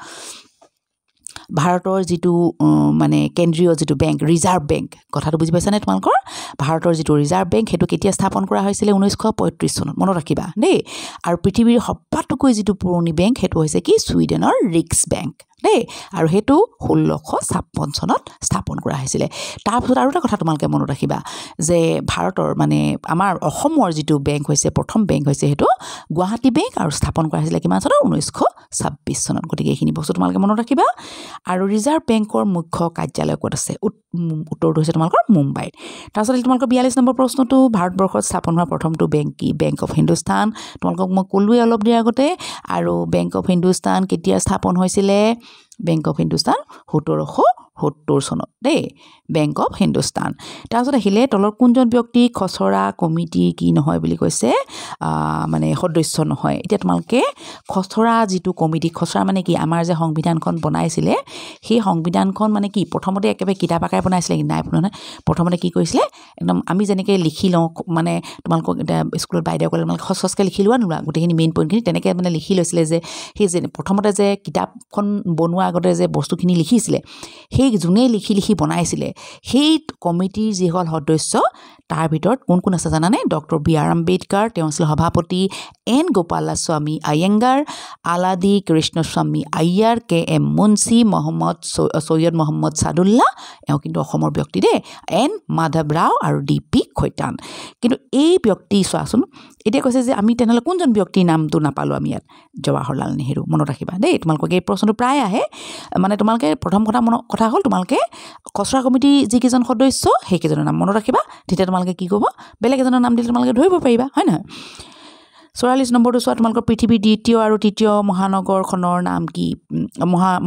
ভাৰতৰ যিটো মানে কেন্দ্ৰীয় যিটো বেংক, ৰিজাৰ্ভ বেংক, কথাটো বুজি পাইছানে তোমালোকৰ? ভাৰতৰ যিটো ৰিজাৰ্ভ বেংক সেইটো কেতিয়া স্থাপন কৰা হৈছিলে? 1935 চনত, মনত ৰাখিবা দেই। আৰু পৃথিৱীৰ সবাতোকৈ যিটো পুৰণি বেংক সেইটো হৈছে কি? ছুইডেনৰ ৰিক্স বেংক দেই, আৰু সেইটো 1656 চনত স্থাপন কৰা হৈছিলে। তাৰপিছত আৰু এটা কথা তোমালোকে মনত ৰাখিবা যে ভাৰতৰ মানে আমাৰ অসমৰ যিটো বেংক হৈছে, প্ৰথম বেংক হৈছে সেইটো গুৱাহাটী বেংক, আৰু স্থাপন কৰা হৈছিলে কিমান চনত? 1926 চনত। গতিকে এইখিনি বস্তু তোমালোকে মনত ৰাখিবা। আৰু ৰিজাৰ্ভ বেংকৰ মুখ্য কাৰ্যালয় ক'ত আছে? উত্তৰটো হৈছে তোমালোকৰ মুম্বাইত। তাৰপিছত তোমালোকৰ 42 নম্বৰ প্ৰশ্নটো ভাৰতবৰ্ষত স্থাপন হোৱা প্ৰথমটো বেংক কি? Bank of Hindustan. তোমালোকক মই ক'লোৱে অলপ দিয়াৰ আগতে। আৰু বেংক অফ হিন্দুস্তান কেতিয়া স্থাপন হৈছিলে? বেংক অফ হিন্দুস্তান 1770 চনত দেই, বেংক অফ হিন্দুস্তান। তাৰপিছত আহিলে তলৰ কোনজন ব্যক্তি খচৰা কমিটি কি নহয় বুলি কৈছে? মানে সদস্য নহয়। এতিয়া তোমালোকে খচৰা যিটো কমিটি, খচৰা মানে কি? আমাৰ যে সংবিধানখন বনাইছিলে সেই সংবিধানখন মানে কি প্ৰথমতে একেবাৰে কিতাপ আকাৰে বনাইছিলে নাই নহয়, প্ৰথমতে কি কৰিছিলে? একদম আমি যেনেকৈ লিখি লওঁ, মানে তোমালোকক এতিয়া স্কুলত বাইদেউ ক'লে তোমালোকে সচকে লিখি লোৱা নোলোৱা গোটেইখিনি মেইন পইণ্টখিনি, তেনেকৈ মানে লিখি লৈছিলে যে সেই যে প্ৰথমতে যে কিতাপখন বনোৱাৰ আগতে যে বস্তুখিনি লিখিছিলে, সেই যোনে লিখি বনাইছিলে সেই কমিটিৰ যিসকল সদস্য তাৰ ভিতৰত কোন কোন আছে জানানে? Doctor B.R. আম্বেদকাৰ, তেওঁ আছিল সভাপতি, N. গোপালাস্বামী আয়েংগাৰ, আলাদি কৃষ্ণস্বামী আয়াৰ, K.M. মুন্সি, সৈয়দ মহম্মদ ছাদুল্লাহ, এওঁ কিন্তু অসমৰ ব্যক্তি দেই, N. মাধৱ ৰাও আৰু D.P. খৈতান। কিন্তু এই ব্যক্তি চোৱাচোন, এতিয়া কৈছে যে আমি তেনেহ'লে কোনজন ব্যক্তিৰ নামটো নাপালোঁ আমি ইয়াত? জৱাহৰলাল নেহেৰু। মনত ৰাখিবা দেই, তোমালোকক এই প্ৰশ্নটো প্ৰায় আহে। মানে তোমালোকে প্ৰথম কথা হ'ল তোমালোকে খচৰা কমিটিৰ যিকেইজন সদস্য সেইকেইজনৰ নাম মনত ৰাখিবা, তেতিয়া তোমালোকে কি ক'ব? বেলেগ এজনৰ নাম দিলে তোমালোকে ধৰিব পাৰিবা, হয় নহয়? 44 নম্বৰটো চোৱা, তোমালোকৰ পৃথিৱীৰ দ্বিতীয় আৰু তৃতীয় মহানগৰখনৰ নাম কি?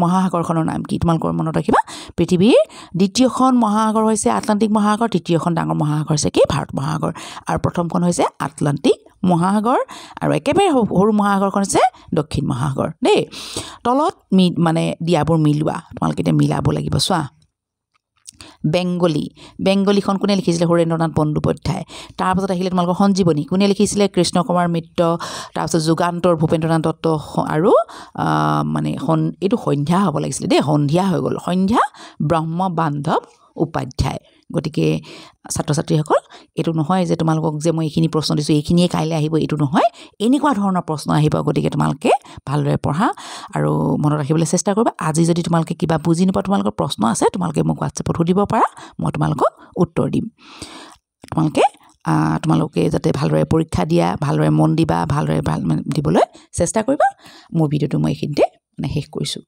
মহাসাগৰখনৰ নাম কি? তোমালোকৰ মনত ৰাখিবা, পৃথিৱীৰ দ্বিতীয়খন মহাসাগৰ হৈছে আটলাণ্টিক মহাসাগৰ, তৃতীয়খন ডাঙৰ মহাসাগৰ হৈছে কি? ভাৰত মহাসাগৰ, আৰু প্ৰথমখন হৈছে আটলাণ্টিক মহাসাগৰ, আৰু একেবাৰে সৰু মহাসাগৰখন হৈছে দক্ষিণ মহাসাগৰ দেই। তলত মানে দিয়াবোৰ মিলোৱা, তোমালোকে এতিয়া মিলাব লাগিব। চোৱা, বেংগলীখন কোনে লিখিছিলে? হৰেন্দ্ৰনাথ বন্দ্যোপাধ্যায়। তাৰপাছত আহিলে তোমালোকৰ সঞ্জীৱনী কোনে লিখিছিলে? কৃষ্ণ কুমাৰ মিত্ৰ। তাৰপিছত যুগান্তৰ ভূপেন্দ্ৰনাথ দত্ত, আৰু মানে এইটো সন্ধ্যা হ'ব লাগিছিলে দেই, সন্ধ্যা হৈ গ'ল, সন্ধ্যা ব্ৰহ্মবান্ধৱ উপাধ্যায়। গতিকে ছাত্ৰ ছাত্ৰীসকল, এইটো নহয় যে তোমালোকক যে মই এইখিনি প্ৰশ্ন দিছোঁ এইখিনিয়ে কাইলৈ আহিব, এইটো নহয়, এনেকুৱা ধৰণৰ প্ৰশ্ন আহিব। গতিকে তোমালোকে ভালদৰে পঢ়া আৰু মনত ৰাখিবলৈ চেষ্টা কৰিবা। আজি যদি তোমালোকে কিবা বুজি নোপোৱা, তোমালোকৰ প্ৰশ্ন আছে, তোমালোকে মোক হোৱাটছএপত সুধিব পাৰা, মই তোমালোকক উত্তৰ দিম। তোমালোকে যাতে ভালদৰে পৰীক্ষা দিয়া, ভালদৰে মন দিবা, ভালদৰে দিবলৈ চেষ্টা কৰিবা। মোৰ ভিডিঅ'টো মই এইখিনিতে শেষ কৰিছোঁ।